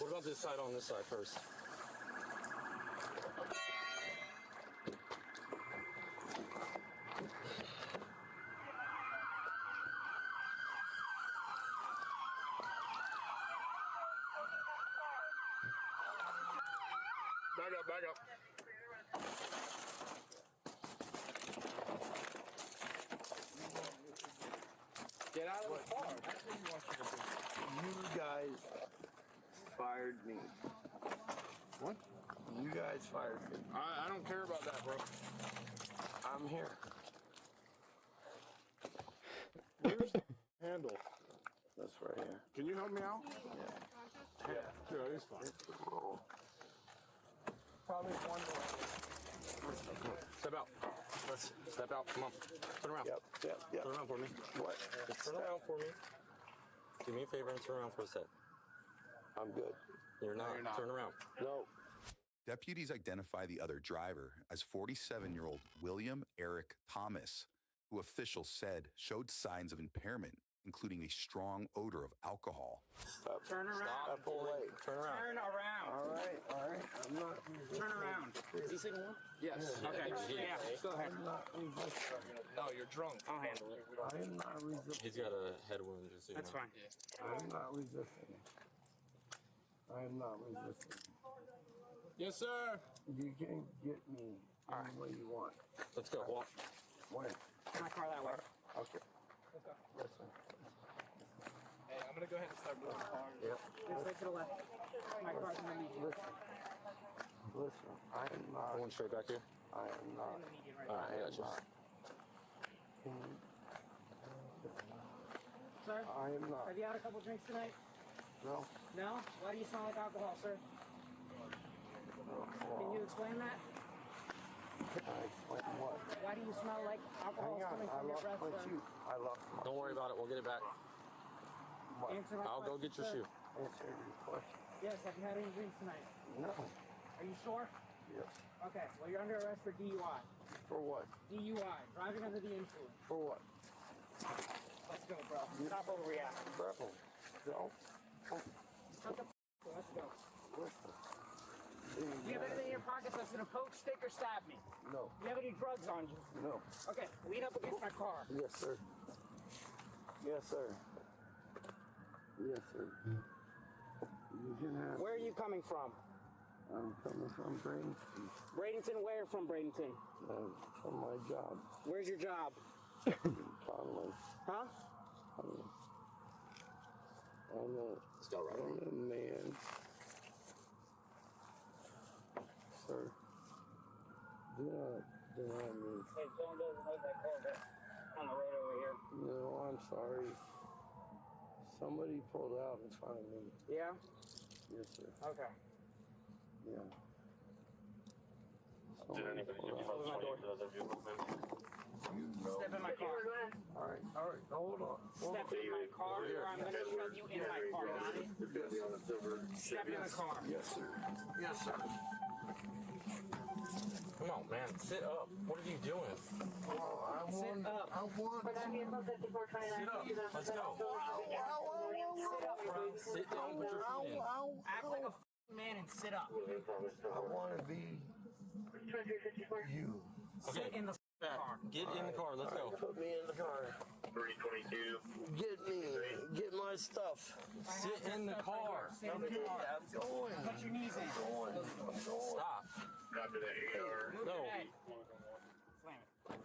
What about this side on this side first? Back up. Get out of the car. That's what he wants you to do. You guys fired me. What? You guys fired me. I don't care about that, bro. I'm here. Where's the handle? That's right here. Can you help me out? Yeah. Yeah, it's fine. Probably one more. Step out. Let's step out. Come on. Turn around. Yep. Turn around for me. What? Just turn around for me. Do me a favor and turn around for a sec. I'm good. You're not. Turn around. No. Deputies identify the other driver as 47-year-old William Eric Thomas, who officials said showed signs of impairment, including a strong odor of alcohol. Turn around. Stop pulling. Turn around. Turn around. All right. I'm not. Turn around. Is he signal one? Yes. Okay. Yeah. Go ahead. I'm not resisting. No, you're drunk. I'll handle it. I am not resisting. He's got a head wound. Just so you That's know. fine. I am not resisting. I am not resisting. Yes, sir. You can get me any way you want. Let's go. Walk. When? My car that way. Okay. Hey, I'm gonna go ahead and start moving the car. Yep. This way to the left. My car's underneath you. Listen, I am not. Going straight back here? I am not. Alright, I got you. Sir? I am not. Have you had a couple drinks tonight? No. No? Why do you smell like alcohol, sir? Can you explain that? I explain what? Why do you smell like alcohol is coming from your breath, sir? I lost my Don't worry about it. We'll get it back. Answer my I'll go question, get your sir. shoe. Answer your question. Yes, have you had any drinks tonight? No. Are you sure? Yes. Okay, well, you're under arrest for DUI. For what? DUI, driving under the influence. For what? Let's go, bro. Stop overreacting. Bro. No. Shut the f*** up. Let's go. Listen. Do you have anything in your pockets that's gonna poke, stick, or stab me? No. Do you have any drugs on you? No. Okay, lean up against my car. Yes, sir. Yes, sir. Yes, sir. You can have. Where are you coming from? I'm coming from Bradenton. Bradenton, where from Bradenton? From my job. Where's your job? Conley. Huh? I'm a man. Sir. Do not deny me. Hey, someone doesn't like that car that's on the road over here. No, I'm sorry. Somebody pulled out in front of me. Yeah? Yes, sir. Okay. Yeah. Did anybody give you about 20 of those of you movement? Step in my car. All right, hold on. Step in my car, or I'm gonna shove you in my car, got it? Step in the car. Yes, sir. Yes, sir. Come on, man. Sit up. What are you doing? Sit up. I want to. Sit up. Let's go. Sit down. Put your feet in. Act like a f***ing man and sit up. I want to be you. Okay. Sit in the Back. car. Get in the car. Let's go. Put me in the car. 322. Get my stuff. Sit in the car. Sit in the car. I'm going. Put your knees in. Stop. Copy that AR. Move No. your head. Slam it.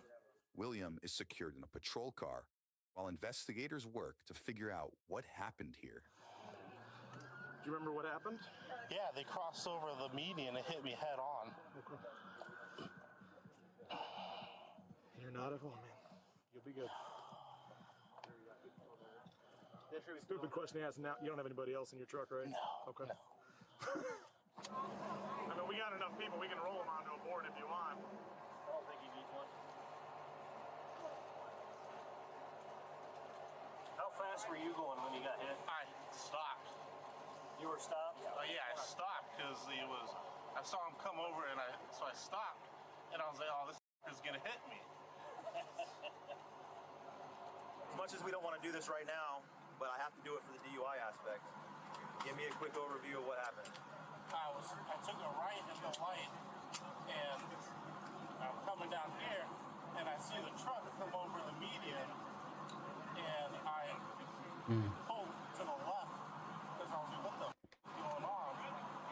William is secured in a patrol car while investigators work to figure out what happened here. Do you remember what happened? Yeah, they crossed over the median and hit me head on. You're not at home, man. You'll be good. Stupid question to ask now. You don't have anybody else in your truck, right? No. Okay. No. I mean, we got enough people. We can roll them onto a board if you want. I don't think he needs one. How fast were you going when you got hit? I stopped. You were stopped? Yeah, I stopped because I saw him come over so I stopped. And I was like, oh, this is going to hit me. As much as we don't want to do this right now, but I have to do it for the DUI aspect. Give me a quick overview of what happened. I took a right at the light, and I'm coming down here, and I see the truck come over the median, and I pulled to the left because I was like, what the f is going on?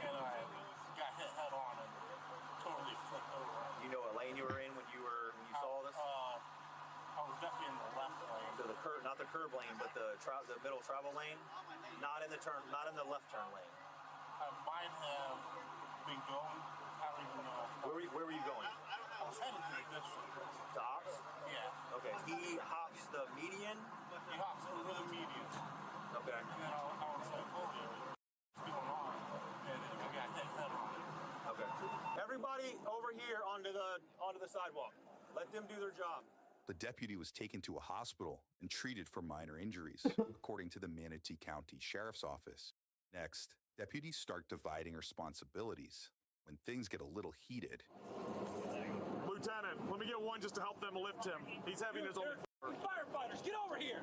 And I got hit head on and totally flipped over. Do you know what lane you were in when you saw this? I was definitely in the left lane. So the curb, not the curb lane, but the middle travel lane, not in the left turn lane. I might have been going. I don't even know. Where were you going? I was headed to the district. To Ops? Yeah. Okay. He hops the median. He hops over the median. Okay. And then I was like, holy, what's going on? And I got hit head on. Okay. Everybody over here onto the sidewalk. Let them do their job. The deputy was taken to a hospital and treated for minor injuries, according to the Manatee County Sheriff's Office. Next, deputies start dividing responsibilities when things get a little heated. Lieutenant, let me get one just to help them lift him. He's having his own. Firefighters, get over here!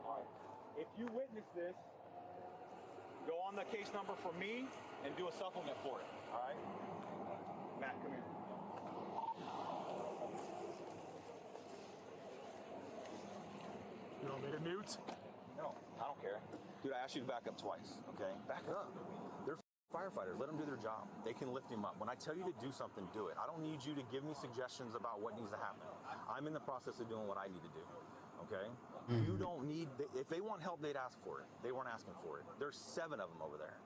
All right. If you witness this, go on the case number for me and do a supplement for it. All right? Matt, come here. You want me to mute? No, I don't care. Dude, I asked you to back up twice, okay? Back up. They're firefighters. Let them do their job. They can lift him up. When I tell you to do something, do it. I don't need you to give me suggestions about what needs to happen. I'm in the process of doing what I need to do, okay? You don't need, if they want help, they'd ask for it. They weren't asking for it. There's 7 of them over there.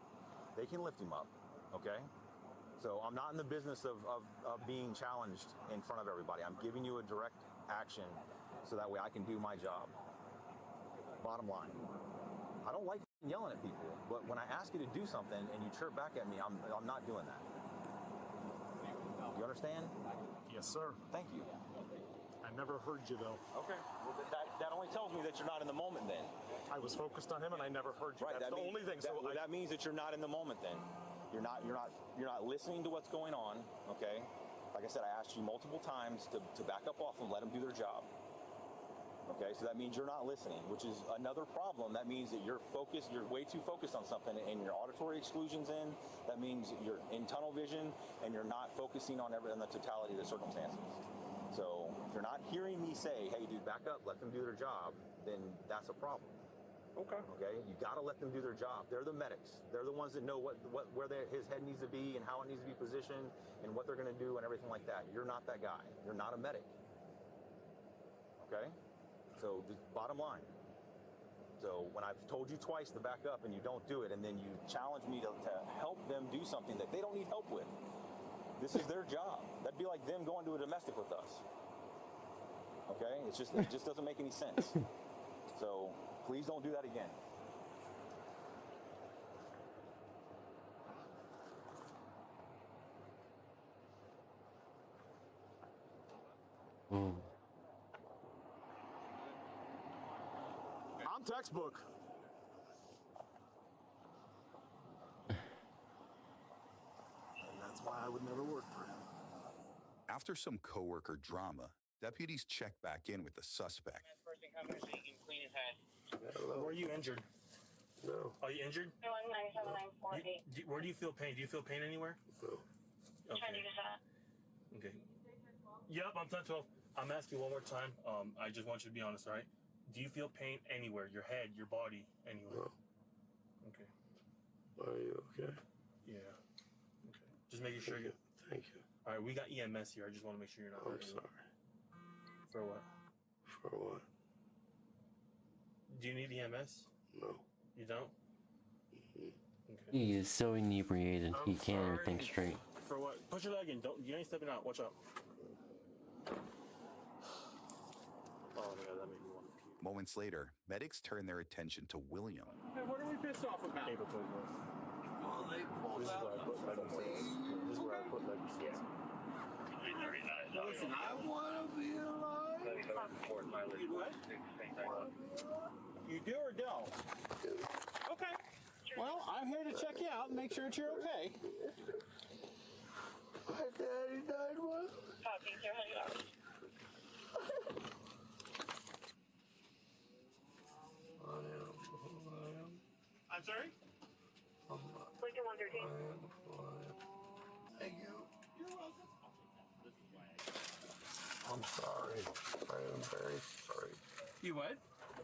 They can lift him up, okay? So I'm not in the business of being challenged in front of everybody. I'm giving you a direct action so that way I can do my job. Bottom line. I don't like yelling at people, but when I ask you to do something and you chirp back at me, I'm not doing that. You understand? Yes, sir. Thank you. I never heard you, though. Okay. Well, that only tells me that you're not in the moment then. I was focused on him and I never heard you. Right, That's the only thing. That means that you're not in the moment then. You're not listening to what's going on, okay? Like I said, I asked you multiple times to back up off and let them do their job. Okay, so that means you're not listening, which is another problem. That means that you're focused, you're way too focused on something and your auditory exclusion's in. That means you're in tunnel vision and you're not focusing on the totality of the circumstances. So if you're not hearing me say, hey dude, back up, let them do their job, then that's a problem. Okay. Okay, you gotta let them do their job. They're the medics. They're the ones that know where his head needs to be and how it needs to be positioned and what they're gonna do and everything like that. You're not that guy. You're not a medic. Okay? So just bottom line. So when I've told you twice to back up and you don't do it, and then you challenge me to help them do something that they don't need help with, this is their job. That'd be like them going to a domestic with us. Okay? It just doesn't make any sense. So please don't do that again. I'm textbook. And that's why I would never work for him. After some coworker drama, deputies check back in with the suspect. Were you injured? No. Are you injured? 2197948. Where do you feel pain? Do you feel pain anywhere? No. Okay. Trying to use that. Okay. Yep, I'm 1012. I'm asking you one more time. I just want you to be honest, all right? Do you feel pain anywhere? Your head, your body, anywhere? No. Okay. Are you okay? Yeah. Okay. Just making sure you. Thank you. All right, we got EMS here. I just want to make sure you're not. I'm hurting. sorry. For what? For what? Do you need EMS? No. You don't? Mm-hmm. Okay. He is so inebriated, he I'm can't even sorry. think straight. For what? Put your leg in. You ain't stepping out. Watch out. Oh my god, that made me want to puke. Moments later, medics turn their attention to William. Hey, what are we pissed off about? Able to go. Well, they pulled out the This is where I put legislation. Listen, I want to be alive. You what? You do or don't? Okay. Well, I'm here to check you out and make sure that you're okay. My daddy died once. Talking to her. I'm sorry? Lincoln 113. Thank you. You're welcome. I'm sorry. I am very sorry. You what?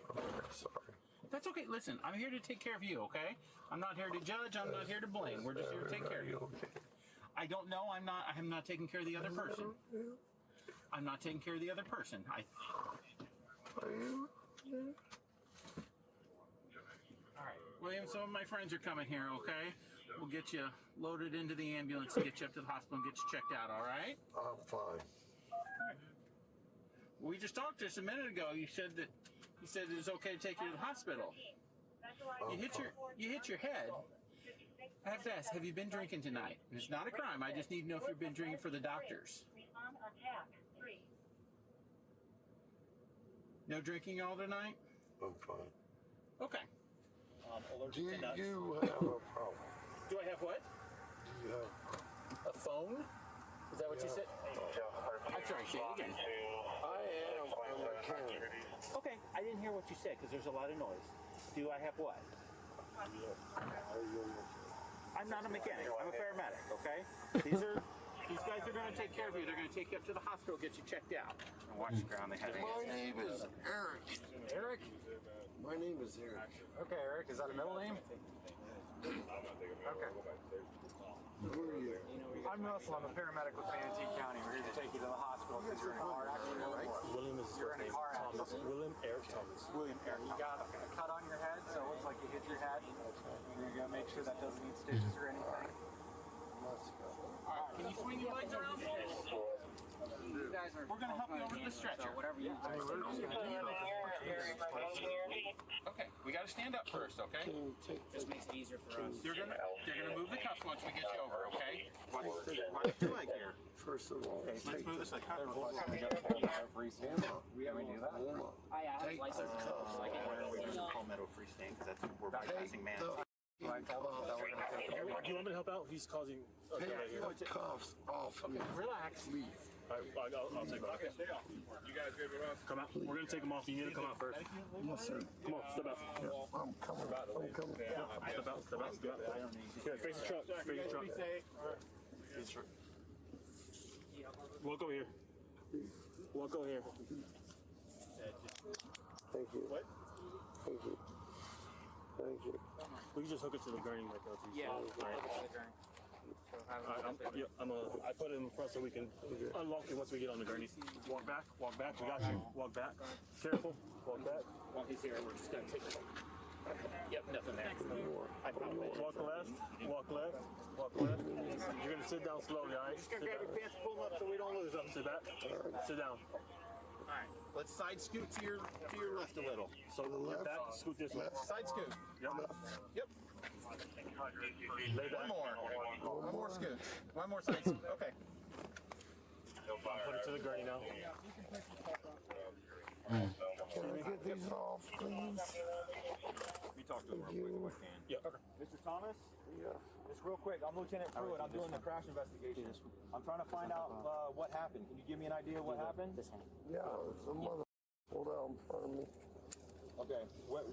I'm very sorry. That's okay. Listen, I'm here to take care of you, okay? I'm not here to judge. I'm not here to blame. We're just here to take care of you. Okay. I don't know. I'm not taking care of the other person. I'm not taking care of the other person. Are you? All right, William, some of my friends are coming here, okay? We'll get you loaded into the ambulance and get you up to the hospital and get you checked out, all right? I'm fine. We just talked just a minute ago. You said it was okay to take you to the hospital. You hit your head. I have to ask, have you been drinking tonight? And it's not a crime. I just need to know if you've been drinking for the doctors. No drinking all tonight? I'm fine. Okay. Do you have a problem? Do I have what? Do you have A phone? Is that what you said? I'm sorry, say it again. I am a mechanic. Okay, I didn't hear what you said because there's a lot of noise. Do I have what? Are you a mechanic? I'm not a mechanic. I'm a paramedic, okay? These guys are going to take care of you. They're going to take you up to the hospital, get you checked out. And watch the ground. They have My name is Eric. Eric? My name is Eric. Okay, Eric. Is that a middle name? I'm Russell. I'm a paramedic with Manatee County. We're here to take you to the hospital because you're in a car accident, right? William is his You're in a car Thomas. accident. William Eric Thomas. William Eric. You got a cut on your head, so it looks like you hit your head. You're gonna make sure that doesn't need stitches or anything. Alright, can you swing your legs around, please? We're gonna help you over to the stretcher. Whatever you guys Okay, we gotta stand up first, okay? Just makes it easier for us. They're gonna move the cuffs once we get you over, okay? Watch your leg here. First of all, Let's move this like Can we do that? I have license cuffs. Like Palmetto freestanding because that's we're bypassing man. the Do you want me to help out? He's causing a take right here. the cuffs off me. Relax. Please. I'll take it off. Stay off. You guys good with us? Come out. We're gonna take him off. You need to come out first. Yes, sir. Come on, step out. Yeah, I'm coming. I'm coming. Step out. Step out. Step out. Here, face the truck. Face the truck. Face the truck. Walk over here. Walk over here. Thank you. What? Thank you. Thank you. We can just hook it to the gurney like that. Yeah. I put it in front so we can unlock it once we get on the gurney. Walk back. Walk back. We got you. Walk back. Careful. Walk back. While he's here, we're just gonna take it. Yep, nothing there. Walk left. Walk left. Walk left. You're gonna sit down slowly, all right? Just gonna grab your pants, pull them up so we don't lose them. Sit back. Sit down. Alright, let's side scoot to your left a little. So left back, scoot this way. Side scoot. Yep. Yep. Lay back. One more scoot. One more side scoot. Okay. Put it to the gurney now. Can I get these off, please? We talk to him real quick if I can. Yeah. Okay. Mr. Thomas? Yeah. Just real quick, I'm Lieutenant Pruitt. I'm doing the crash investigation. I'm trying to find out what happened. Can you give me an idea what happened? Yeah, it's a mother pulled out in front of me. Okay.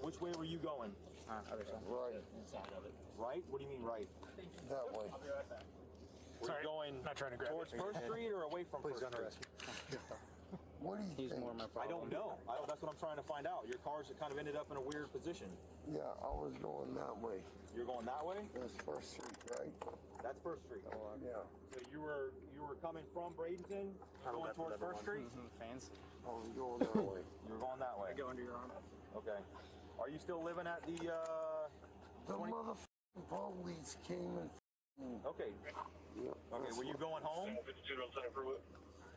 Which way were you going? Other side. Right. Inside of it. Right? What do you mean right? That way. Were you going towards First Street or away from First Street? What do you think? I don't know. That's what I'm trying to find out. Your cars kind of ended up in a weird position. Yeah, I was going that way. You're going that way? That's First Street, right? That's First Street. Yeah. So you were coming from Bradenton, going towards First Street? Fancy. I was going that way. You were going that way. Go under your arm. Okay. Are you still living at the The motherfucking police came and Okay. Yeah. Okay, were you going home?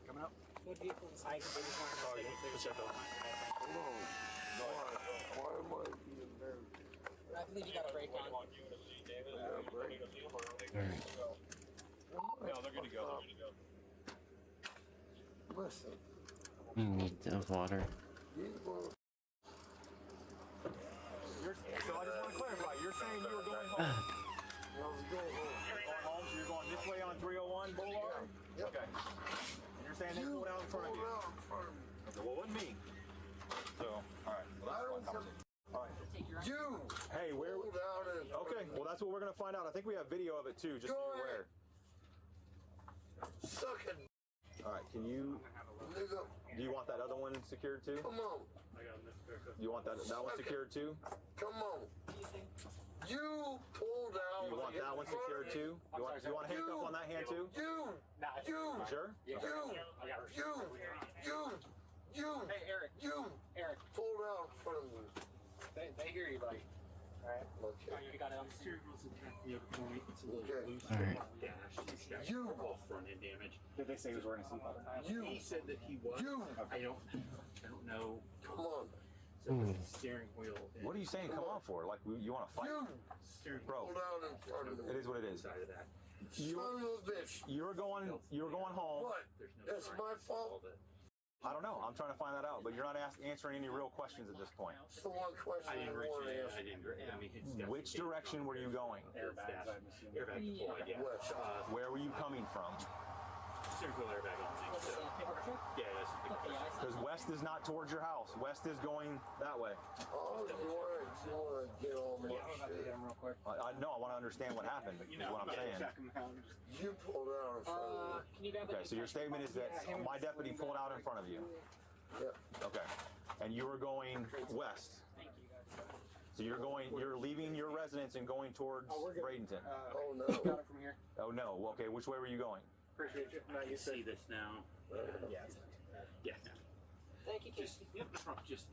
Coming up. What vehicle inside? Hold on. Why am I being nervous? I believe you got a brake on. No, they're good to go. Listen. You need water. These motherfuckers. So I just want to clarify. You're saying you were going home. I was going home. Going home, so you're going this way on 301 Boulevard? Yep. Okay. And you're saying they pulled out in front of you? Pulled out in front of me. Okay, well, it wasn't me. So, alright. I don't give Alright. you. Hey, where... Pulled out in front Okay, of me. well, that's what we're going to find out. I think we have video of it, too, just so Go you're aware. Suck it. Alright, can you... Nigga, Do you want that other one secured, too? come on. You want that one secured, too? Come on. You pulled out. You want that one secured, too? You want a handcuff on that hand, too? You. Sure? You. Hey, Eric. You. Eric. Pulled out in front of me. They hear you, buddy. Alright. Okay. You got it on the steering wheel. It's a little loose. Alright. You. Front end damage. Did they say he was wearing a seatbelt? You. He said that he was. You. I don't know. Come on. So the steering wheel. What are you saying come on for? Like, you want to fight? You. Steering Bro, Pulled out in front of me. it is what it is. side of that. Son of a bitch. You were going home. What? That's my fault. I don't know. I'm trying to find that out, but you're not answering any real questions at this point. It's the one question I want to ask. Which direction were you going? Airbag deployed, yeah. West. Where were you coming from? Steering wheel airbag only. So, yeah, that's Because west is not towards your house. West is going that way. Oh, you want to get on my shit. No, I want to understand what happened, is what I'm saying. You pulled out in front of me. Can you grab Okay, so your statement is that my deputy pulled out in front of you. Yep. Okay. And you were going west. So So you're leaving your residence and going towards Bradenton. Oh no. Got it from here. Oh no. Okay, which way were you going? Appreciate you. Now you see this now. Yeah. Yeah. Thank you, Casey. Yep, no problem. Just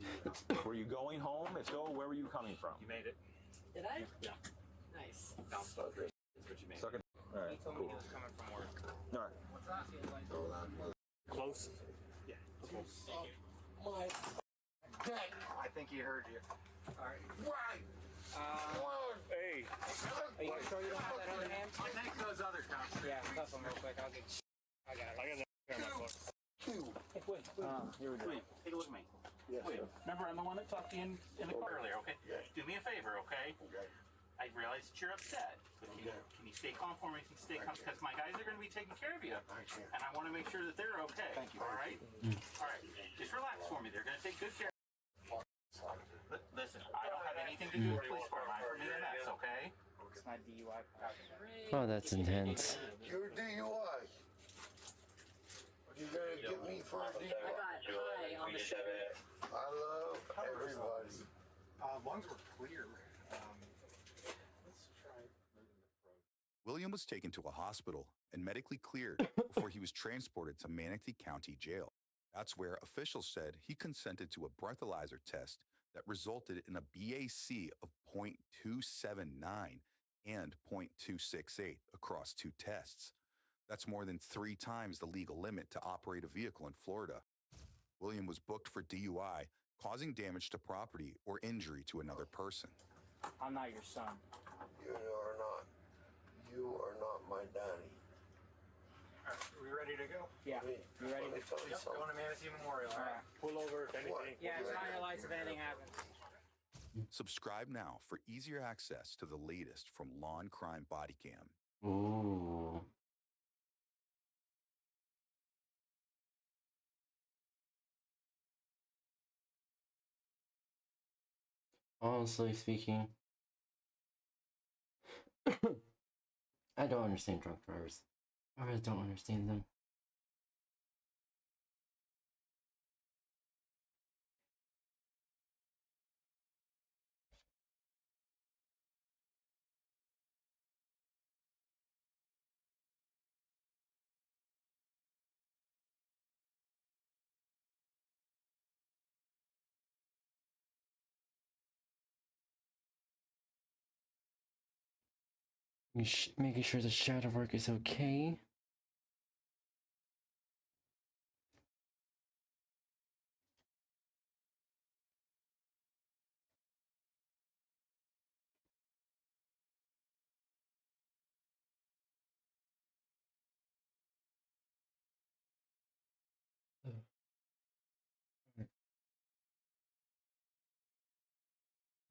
Were you going home? If so, where were you coming from? you made it. Did I? Yeah. Nice. That's what you made. Suck it. All right. He told me he was coming from work. All right. What's that? Close. Yeah. My I think he heard you. All right. right. Hey. Are you sure you don't have that other hand? I'll take those other cups. Yeah, cuff them real quick. I got it. I got that in my book. Hey, wait. Here we go. Wait, take a look at me. Yes, Wait, remember I'm the one that talked to you in the car earlier, okay? Yeah. Do me a favor, okay? Okay. I realize that you're upset, but can you stay calm for me? Can you stay calm? Because my guys are going to be taking care of you. And I want to make sure that they're okay. Thank you. All right? All right. Just relax for me. They're going to take good care of you. Listen, I don't have anything to do with police department. I'm from EMS, okay? It's my DUI. Oh, that's intense. Your DUI. You gonna get me for a DUI? I got high on the sugar. I love everybody. Lungs were clear. Let's try. William was taken to a hospital and medically cleared before he was transported to Manatee County Jail. That's where officials said he consented to a breathalyzer test that resulted in a BAC of 0.279 and 0.268 across 2 tests. That's more than 3 times the legal limit to operate a vehicle in Florida. William was booked for DUI, causing damage to property or injury to another person. I'm not your son. You are not. You are not my daddy. Are we ready to go? Yeah. You ready? Yep, going to Manatee Memorial. All right. Pull over if anything. Yeah, shine your lights if anything happens. Subscribe now for easier access to the latest from Law and Crime Body Cam. Ooh. Honestly speaking, I don't understand drunk drivers. I really don't understand them. Making sure the shadow work is okay.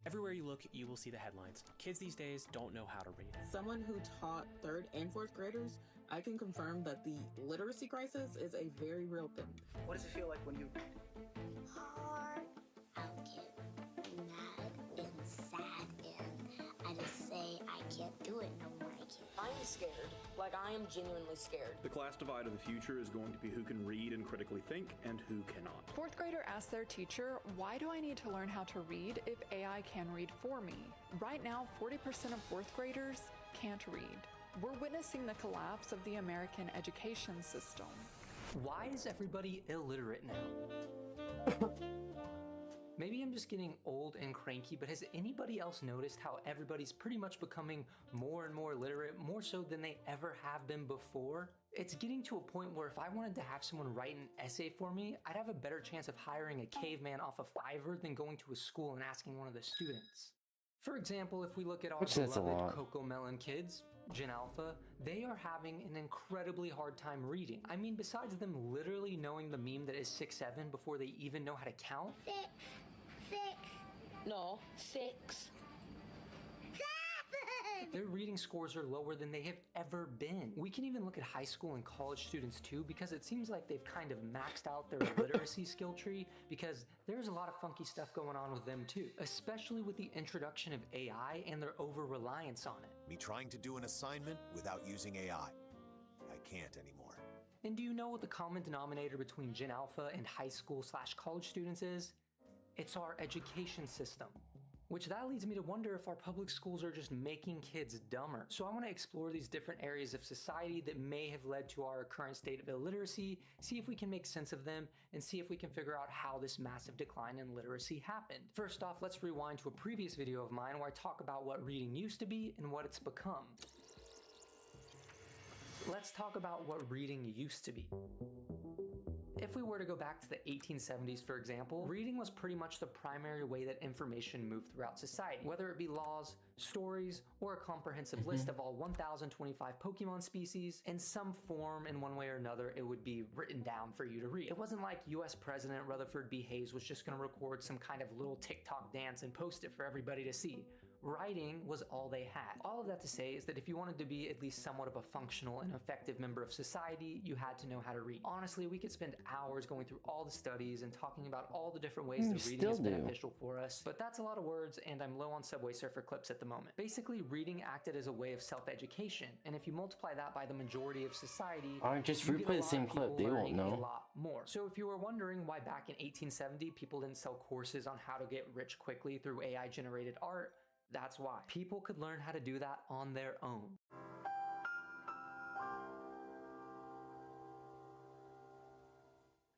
Everywhere you look, you will see the headlines. Kids these days don't know how to read. Someone who taught 3rd and 4th graders, I can confirm that the literacy crisis is a very real thing. What does it feel like when you read? Hard. I'll get mad and sad and I just say I can't do it no more. I'm scared. Like, I am genuinely scared. The class divide of the future is going to be who can read and critically think and who cannot. 4th grader asked their teacher, why do I need to learn how to read if AI can read for me? Right now, 40% of 4th graders can't read. We're witnessing the collapse of the American education system. Why is everybody illiterate now? Maybe I'm just getting old and cranky, but has anybody else noticed how everybody's pretty much becoming more and more literate, more so than they ever have been before? It's getting to a point where if I wanted to have someone write an essay for me, I'd have a better chance of hiring a caveman off of Fiverr than going to a school and asking one of the students. For example, if we look at our beloved Coco Melon kids, Gen Alpha, they are having an incredibly hard time reading. I mean, besides them literally knowing the meme that is 6'7" before they even know how to count. 6. No, 6. Their reading scores are lower than they have ever been. We can even look at high school and college students too, because it seems like they've kind of maxed out their literacy skill tree, because there's a lot of funky stuff going on with them too, especially with the introduction of AI and their over-reliance on it. Me trying to do an assignment without using AI. I can't anymore. And do you know what the common denominator between Gen Alpha and high school/college students is? It's our education system. Which that leads me to wonder if our public schools are just making kids dumber. So I want to explore these different areas of society that may have led to our current state of illiteracy, see if we can make sense of them, and see if we can figure out how this massive decline in literacy happened. First off, let's rewind to a previous video of mine where I talk about what reading used to be and what it's become. Let's talk about what reading used to be. If we were to go back to the 1870s, for example, reading was pretty much the primary way that information moved throughout society, whether it be laws, stories, or a comprehensive list of all 1,025 Pokemon species. In some form, in one way or another, it would be written down for you to read. It wasn't like US President Rutherford B. Hayes was just going to record some kind of little TikTok dance and post it for everybody to see. Writing was all they had. All of that to say is that if you wanted to be at least somewhat of a functional and effective member of society, you had to know how to read. Honestly, we could spend hours going through all the studies and talking about all the different ways that reading is beneficial for us, but that's a lot of words and I'm low on Subway Surfer clips at the moment. Basically, reading acted as a way of self-education, and if you multiply that by the majority of society, just replay the same clip, they won't know. A lot more. So if you were wondering why back in 1870 people didn't sell courses on how to get rich quickly through AI generated art, that's why. People could learn how to do that on their own.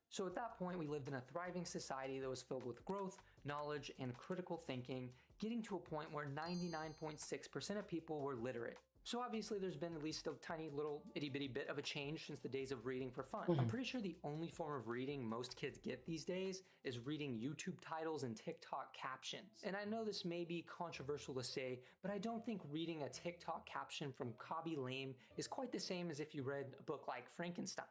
So at that point, we lived in a thriving society that was filled with growth, knowledge, and critical thinking, getting to a point where 99.6% of people were literate. So obviously there's been at least a tiny little itty bitty bit of a change since the days of reading for fun. I'm pretty sure the only form of reading most kids get these days is reading YouTube titles and TikTok captions. And I know this may be controversial to say, but I don't think reading a TikTok caption from 𝙂𝙚𝙣𝙚𝙧𝙖𝙩 is quite the same as if you read a book like Frankenstein.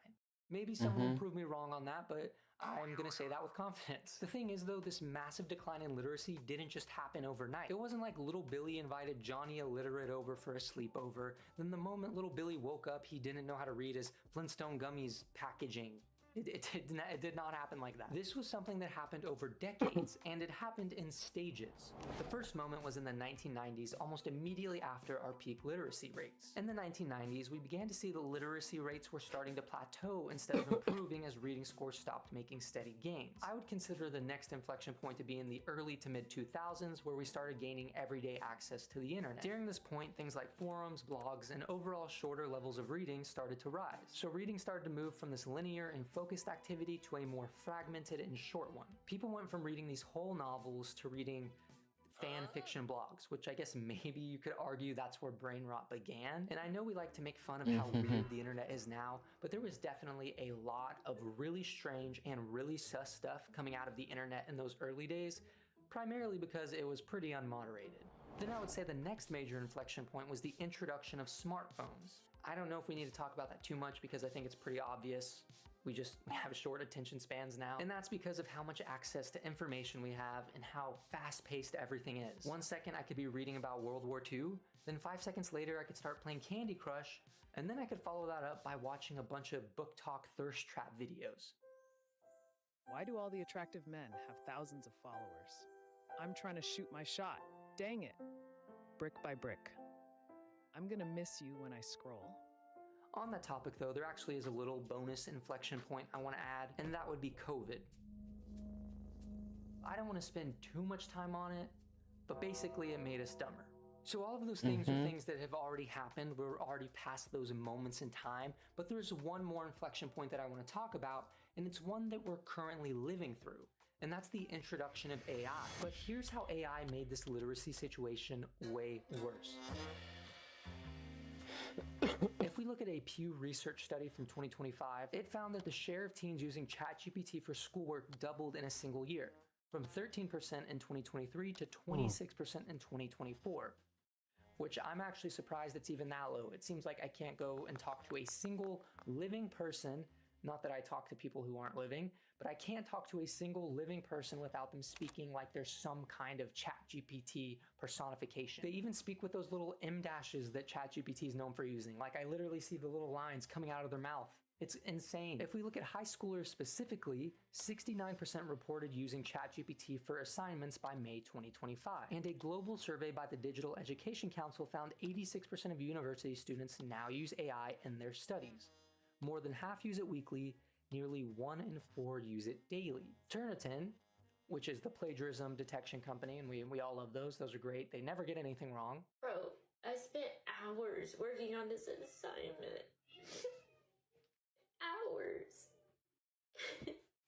Maybe someone will prove me wrong on that, but I'm gonna say that with confidence. The thing is though, this massive decline in literacy didn't just happen overnight. It wasn't like little Billy invited Johnny Illiterate over for a sleepover, then the moment little Billy woke up, he didn't know how to read his Flintstone gummies packaging. It did not happen like that. This was something that happened over decades, and it happened in stages. The first moment was in the 1990s, almost immediately after our peak literacy rates. In the 1990s, we began to see the literacy rates were starting to plateau instead of improving as reading scores stopped making steady gains. I would consider the next inflection point to be in the early to mid 2000s, where we started gaining everyday access to the internet. During this point, things like forums, blogs, and overall shorter levels of reading started to rise. So reading started to move from this linear and focused activity to a more fragmented and short one. People went from reading these whole novels to reading fan fiction blogs, which I guess maybe you could argue that's where brain rot began. And I know we like to make fun of how weird the internet is now, but there was definitely a lot of really strange and really sus stuff coming out of the internet in those early days, primarily because it was pretty unmoderated. Then I would say the next major inflection point was the introduction of smartphones. I don't know if we need to talk about that too much because I think it's pretty obvious. We have short attention spans now, and that's because of how much access to information we have and how fast-paced everything is. 1 second I could be reading about World War II, then 5 seconds later I could start playing Candy Crush, and then I could follow that up by watching a bunch of book talk thirst trap videos. Why do all the attractive men have thousands of followers? I'm trying to shoot my shot. Dang it. Brick by brick. I'm gonna miss you when I scroll. On that topic though, there actually is a little bonus inflection point I want to add, and that would be COVID. I don't want to spend too much time on it, but basically it made us dumber. So all of those things are things that have already happened. We're already past those moments in time, but there's one more inflection point that I want to talk about, and it's one that we're currently living through. And that's the introduction of AI. But here's how AI made this literacy situation way worse. If we look at a Pew Research study from 2025, it found that the share of teens using ChatGPT for schoolwork doubled in a single year, from 13% in 2023 to 26% in 2024. Which I'm actually surprised it's even that low. It seems like I can't go and talk to a single living person, not that I talk to people who aren't living, but I can't talk to a single living person without them speaking like there's some kind of ChatGPT personification. They even speak with those little M dashes that ChatGPT is known for using. Like I literally see the little lines coming out of their mouth. It's insane. If we look at high schoolers specifically, 69% reported using ChatGPT for assignments by May 2025. And a global survey by the Digital Education Council found 86% of university students now use AI in their studies. More than half use it weekly, nearly 1 in 4 use it daily. 𝙤𝙤𝙣𝙚 which is the plagiarism detection company, and we all love those. Those are great. They never get anything wrong. Bro, I spent hours working on this assignment. Hours.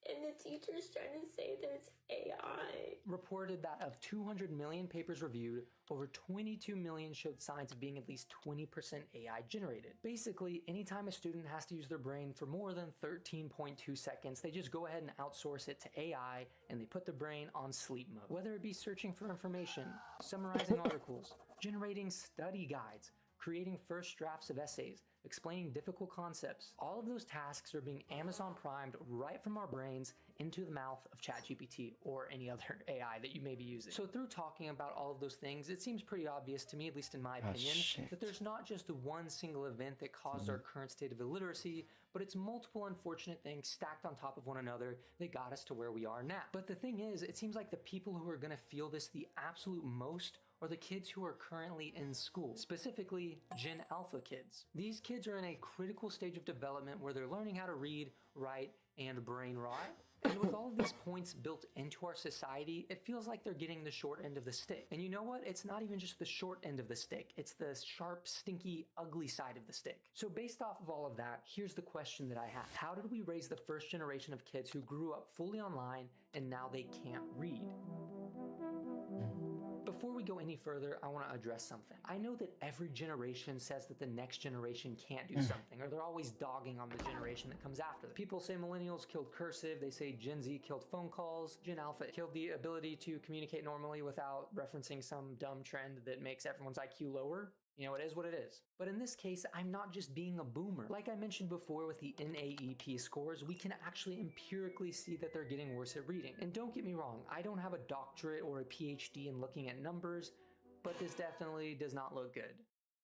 And the teacher's trying to say there's AI. Reported that of 200 million papers reviewed, over 22 million showed signs of being at least 20% AI generated. Basically, anytime a student has to use their brain for more than 13.2 seconds, they just go ahead and outsource it to AI and they put the brain on sleep mode. Whether it be searching for information, summarizing articles, generating study guides, creating first drafts of essays, explaining difficult concepts. All of those tasks are being Amazon primed right from our brains into the mouth of ChatGPT or any other AI that you may be using. So through talking about all of those things, it seems pretty obvious to me, at least in my opinion, that there's not just one single event that caused our current state of illiteracy, but it's multiple unfortunate things stacked on top of one another that got us to where we are now. But the thing is, it seems like the people who are gonna feel this the absolute most are the kids who are currently in school, specifically Gen Alpha kids. These kids are in a critical stage of development where they're learning how to read, write, and brain rot. And with all of these points built into our society, it feels like they're getting the short end of the stick. And you know what? It's not even just the short end of the stick. It's the sharp, stinky, ugly side of the stick. So based off of all of that, here's the question that I have. How did we raise the first generation of kids who grew up fully online and now they can't read? Before we go any further, I want to address something. I know that every generation says that the next generation can't do something, or they're always dogging on the generation that comes after them. People say millennials killed cursive, they say Gen Z killed phone calls, Gen Alpha killed the ability to communicate normally without referencing some dumb trend that makes everyone's IQ lower. You know, it is what it is. But in this case, I'm not just being a boomer. Like I mentioned before with the NAEP scores, we can actually empirically see that they're getting worse at reading. And don't get me wrong, I don't have a doctorate or a PhD in looking at numbers, but this definitely does not look good.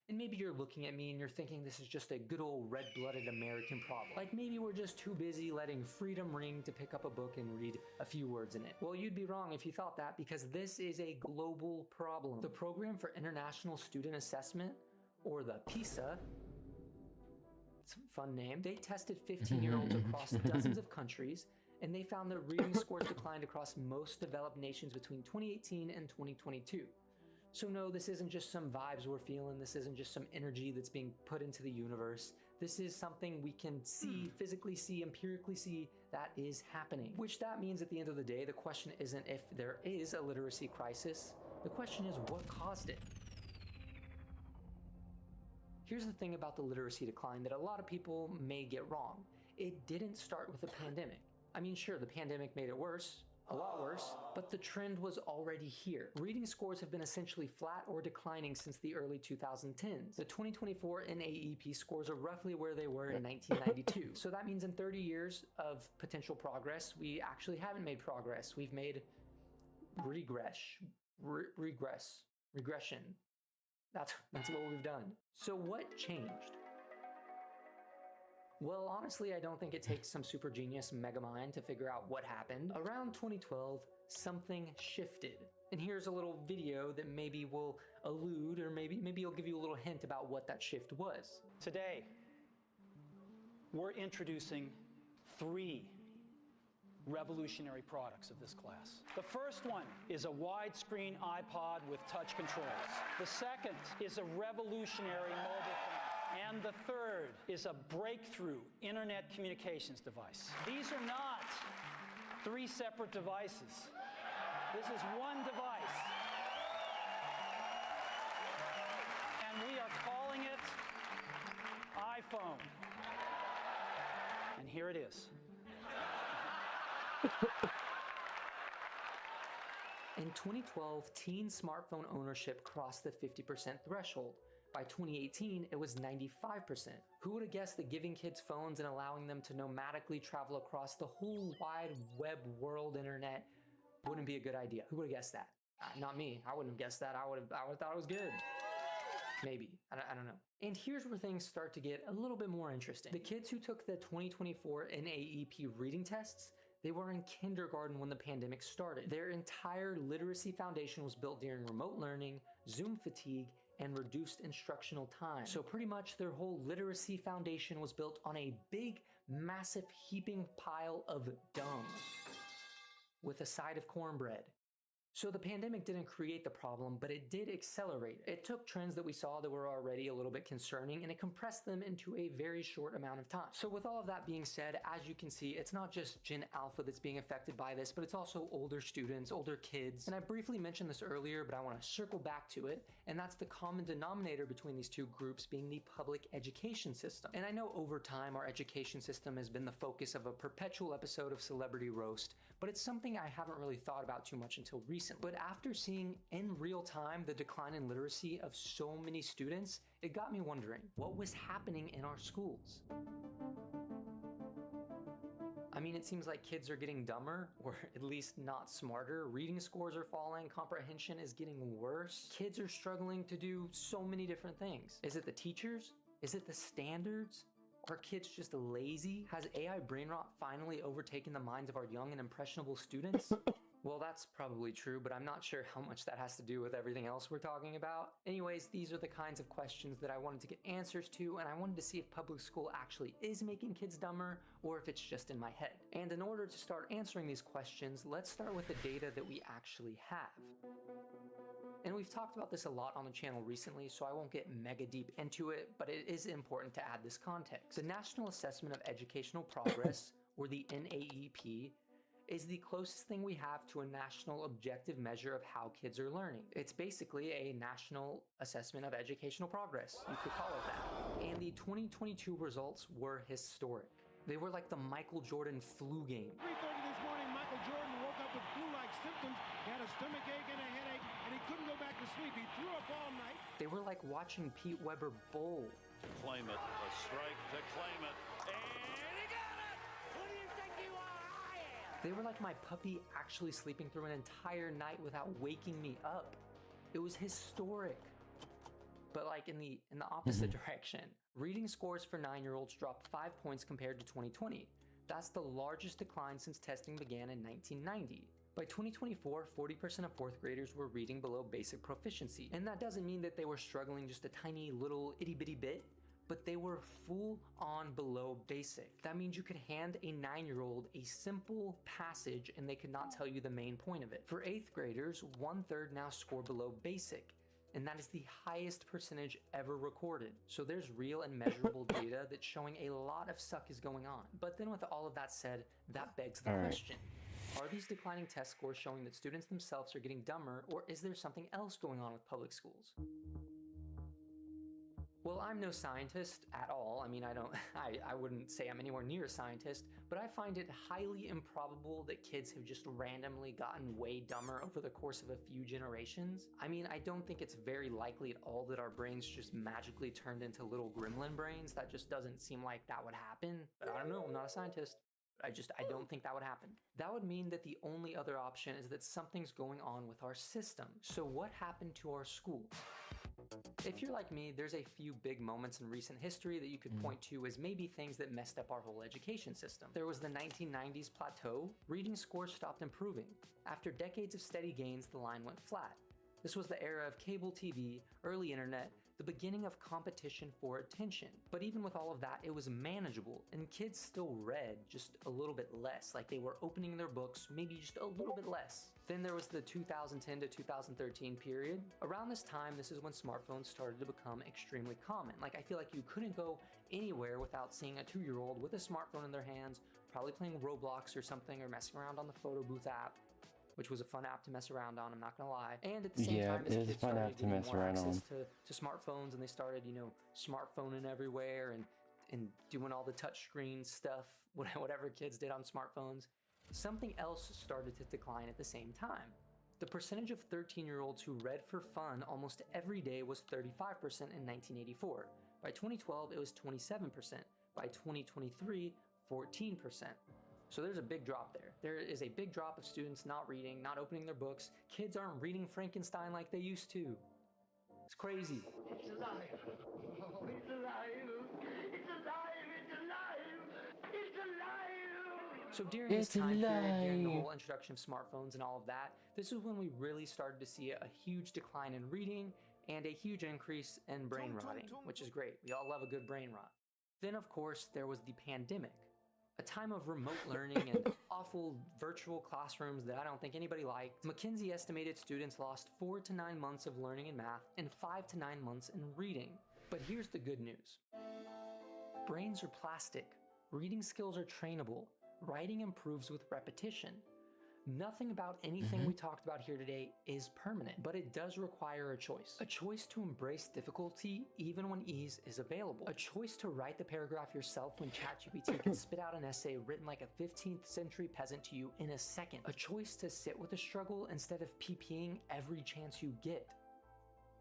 And maybe you're looking at me and you're thinking this is just a good old red-blooded American problem. Like maybe we're just too busy letting freedom ring to pick up a book and read a few words in it. Well, you'd be wrong if you thought that, because this is a global problem. The Program for International Student Assessment, or the PISA, it's a fun name, they tested 15-year-olds across dozens of countries, and they found that reading scores declined across most developed nations between 2018 and 2022. So no, this isn't just some vibes we're feeling, this isn't just some energy that's being put into the universe. This is something we can see, physically see, empirically see that is happening. Which that means at the end of the day, the question isn't if there is a literacy crisis, the question is what caused it. Here's the thing about the literacy decline that a lot of people may get wrong. It didn't start with the pandemic. I mean, sure, the pandemic made it worse, a lot worse, but the trend was already here. Reading scores have been essentially flat or declining since the early 2010s. The 2024 NAEP scores are roughly where they were in 1992. So that means in 30 years of potential progress, we actually haven't made progress. We've made regression. That's what we've done. So what changed? Well, honestly, I don't think it takes some super genius mega mind to figure out what happened. Around 2012, something shifted. And here's a little video that maybe will allude, or maybe it'll give you a little hint about what that shift was. Today, we're introducing 3 revolutionary products of this class. The first one is a widescreen iPod with touch controls. The second is a revolutionary mobile phone. And the third is a breakthrough internet communications device. These are not 3 separate devices. This is one device. And we are calling it iPhone. And here it is. In 2012, teen smartphone ownership crossed the 50% threshold. By 2018, it was 95%. Who would have guessed that giving kids phones and allowing them to nomadically travel across the whole wide web world internet wouldn't be a good idea? Who would have guessed that? Not me. I wouldn't have guessed that. I would have thought it was good. Maybe. I don't know. And here's where things start to get a little bit more interesting. The kids who took the 2024 NAEP reading tests, they were in kindergarten when the pandemic started. Their entire literacy foundation was built during remote learning, Zoom fatigue, and reduced instructional time. So pretty much their whole literacy foundation was built on a big, massive, heaping pile of dung. with a side of cornbread. So the pandemic didn't create the problem, but it did accelerate it. It took trends that we saw that were already a little bit concerning and it compressed them into a very short amount of time. So with all of that being said, as you can see, it's not just Gen Alpha that's being affected by this, but it's also older students, older kids. And I briefly mentioned this earlier, but I want to circle back to it. And that's the common denominator between these two groups being the public education system. And I know over time our education system has been the focus of a perpetual episode of Celebrity Roast, but it's something I haven't really thought about too much until recently. But after seeing in real time the decline in literacy of so many students, it got me wondering, what was happening in our schools? I mean, it seems like kids are getting dumber, or at least not smarter. Reading scores are falling, comprehension is getting worse. Kids are struggling to do so many different things. Is it the teachers? Is it the standards? Are kids just lazy? Has AI brain rot finally overtaken the minds of our young and impressionable students? Well, that's probably true, but I'm not sure how much that has to do with everything else we're talking about. Anyways, these are the kinds of questions that I wanted to get answers to, and I wanted to see if public school actually is making kids dumber, or if it's just in my head. And in order to start answering these questions, let's start with the data that we actually have. And we've talked about this a lot on the channel recently, so I won't get mega deep into it, but it is important to add this context. The National Assessment of Educational Progress, or the NAEP, is the closest thing we have to a national objective measure of how kids are learning. It's basically a national assessment of educational progress, you could call it that. And the 2022 results were historic. They were like the Michael Jordan flu game. 3:30 this morning, Michael Jordan woke up with flu-like symptoms. He had a stomachache and a headache, and he couldn't go back to sleep. He threw up all night. They were like watching Pete Weber bowl. To claim it, a strike to claim it, and he got it! Who do you think you are? I am! They were like my puppy actually sleeping through an entire night without waking me up. It was historic. But like in the opposite direction, reading scores for 9-year-olds dropped 5 points compared to 2020. That's the largest decline since testing began in 1990. By 2024, 40% of 4th graders were reading below basic proficiency. And that doesn't mean that they were struggling just a tiny little itty bitty bit, but they were full on below basic. That means you could hand a 9-year-old a simple passage and they could not tell you the main point of it. For 8th graders, 1/3 now score below basic. And that is the highest percentage ever recorded. So there's real and measurable data that's showing a lot of suck is going on. But then with all of that said, that begs the question. Are these declining test scores showing that students themselves are getting dumber, or is there something else going on with public schools? Well, I'm no scientist at all. I mean, I wouldn't say I'm anywhere near a scientist, but I find it highly improbable that kids have just randomly gotten way dumber over the course of a few generations. I mean, I don't think it's very likely at all that our brains just magically turned into little gremlin brains. That just doesn't seem like that would happen. But I don't know, I'm not a scientist. I don't think that would happen. That would mean that the only other option is that something's going on with our system. So what happened to our schools? If you're like me, there's a few big moments in recent history that you could point to as maybe things that messed up our whole education system. There was the 1990s plateau. Reading scores stopped improving. After decades of steady gains, the line went flat. This was the era of cable TV, early internet, the beginning of competition for attention. But even with all of that, it was manageable, and kids still read just a little bit less, like they were opening their books maybe just a little bit less. Then there was the 2010 to 2013 period. Around this time, this is when smartphones started to become extremely common. Like, I feel like you couldn't go anywhere without seeing a 2-year-old with a smartphone in their hands, probably playing Roblox or something, or messing around on the photo booth app, which was a fun app to mess around on, I'm not gonna lie. And at the same time, as kids started getting more access to smartphones, and they started, smartphoning everywhere and doing all the touchscreen stuff, whatever kids did on smartphones, something else started to decline at the same time. The percentage of 13-year-olds who read for fun almost every day was 35% in 1984. By 2012, it was 27%. By 2023, 14%. So there's a big drop there. There is a big drop of students not reading, not opening their books. Kids aren't reading Frankenstein like they used to. It's crazy. It's alive. Oh, it's alive. It's alive. It's alive. It's alive. So during this time period, during the whole introduction of smartphones and all of that, this is when we really started to see a huge decline in reading and a huge increase in brain rotting, which is great. We all love a good brain rot. Then, of course, there was the pandemic. a time of remote learning and awful virtual classrooms that I don't think anybody liked, McKinsey estimated students lost 4 to 9 months of learning in math and 5 to 9 months in reading. But here's the good news. Brains are plastic, reading skills are trainable, writing improves with repetition. Nothing about anything we talked about here today is permanent, but it does require a choice. A choice to embrace difficulty even when ease is available. A choice to write the paragraph yourself when ChatGPT can spit out an essay written like a 15th century peasant to you in a second. A choice to sit with a struggle instead of PPing every chance you get.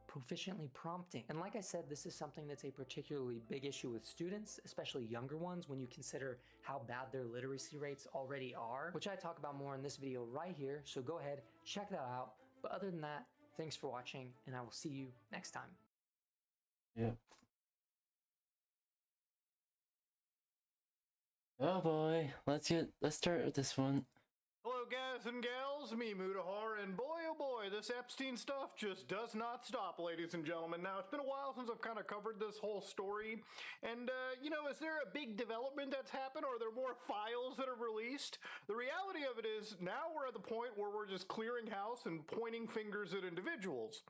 Proficiently prompting. And like I said, this is something that's a particularly big issue with students, especially younger ones, when you consider how bad their literacy rates already are, which I talk about more in this video right here, so go ahead, check that out. But other than that, thanks for watching, and I will see you next time. Yeah. Oh boy, let's start with this one. Hello guys and gals, me 𝙂𝙚𝙣𝙚𝙧𝙖, and boy oh boy, this Epstein stuff just does not stop, ladies and gentlemen. Now, it's been a while since I've kind of covered this whole story, and you know, is there a big development that's happened, or are there more files that are released? The reality of it is, now we're at the point where we're just clearing house and pointing fingers at individuals.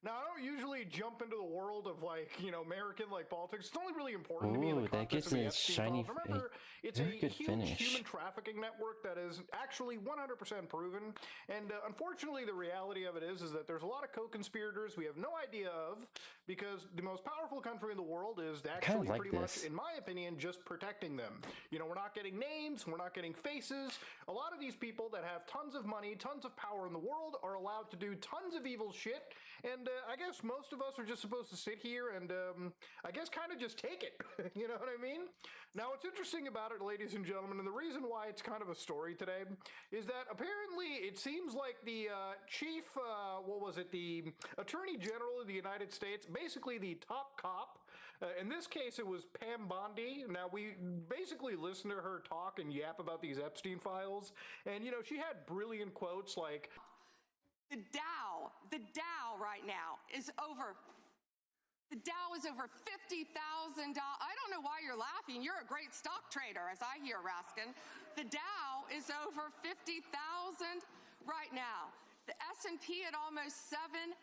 Now, I don't usually jump into the world of, like, you know, American, like, politics. It's only really important to me in the That context gives of the me a Epstein shiny, files. Remember, it's a very good huge finish. human trafficking network that is actually 100% proven, and unfortunately the reality of it is that there's a lot of co-conspirators we have no idea of, because the most powerful country in the world is actually like pretty much, this. in my opinion, just protecting them. You know, we're not getting names, we're not getting faces. A lot of these people that have tons of money, tons of power in the world are allowed to do tons of evil shit, and I guess most of us are just supposed to sit here and I guess kind of just take it. You know what I mean? Now, what's interesting about it, ladies and gentlemen, and the reason why it's kind of a story today, is that apparently it seems like the chief, the Attorney General of the United States, basically the top cop, in this case it was Pam Bondi. Now, we basically listened to her talk and yap about these Epstein files, and you know, she had brilliant quotes like, the Dow right now is over. The Dow is over $50,000. I don't know why you're laughing. You're a great stock trader, as I hear, Raskin. The Dow is over 50,000 right now. The S&P at almost 7,000.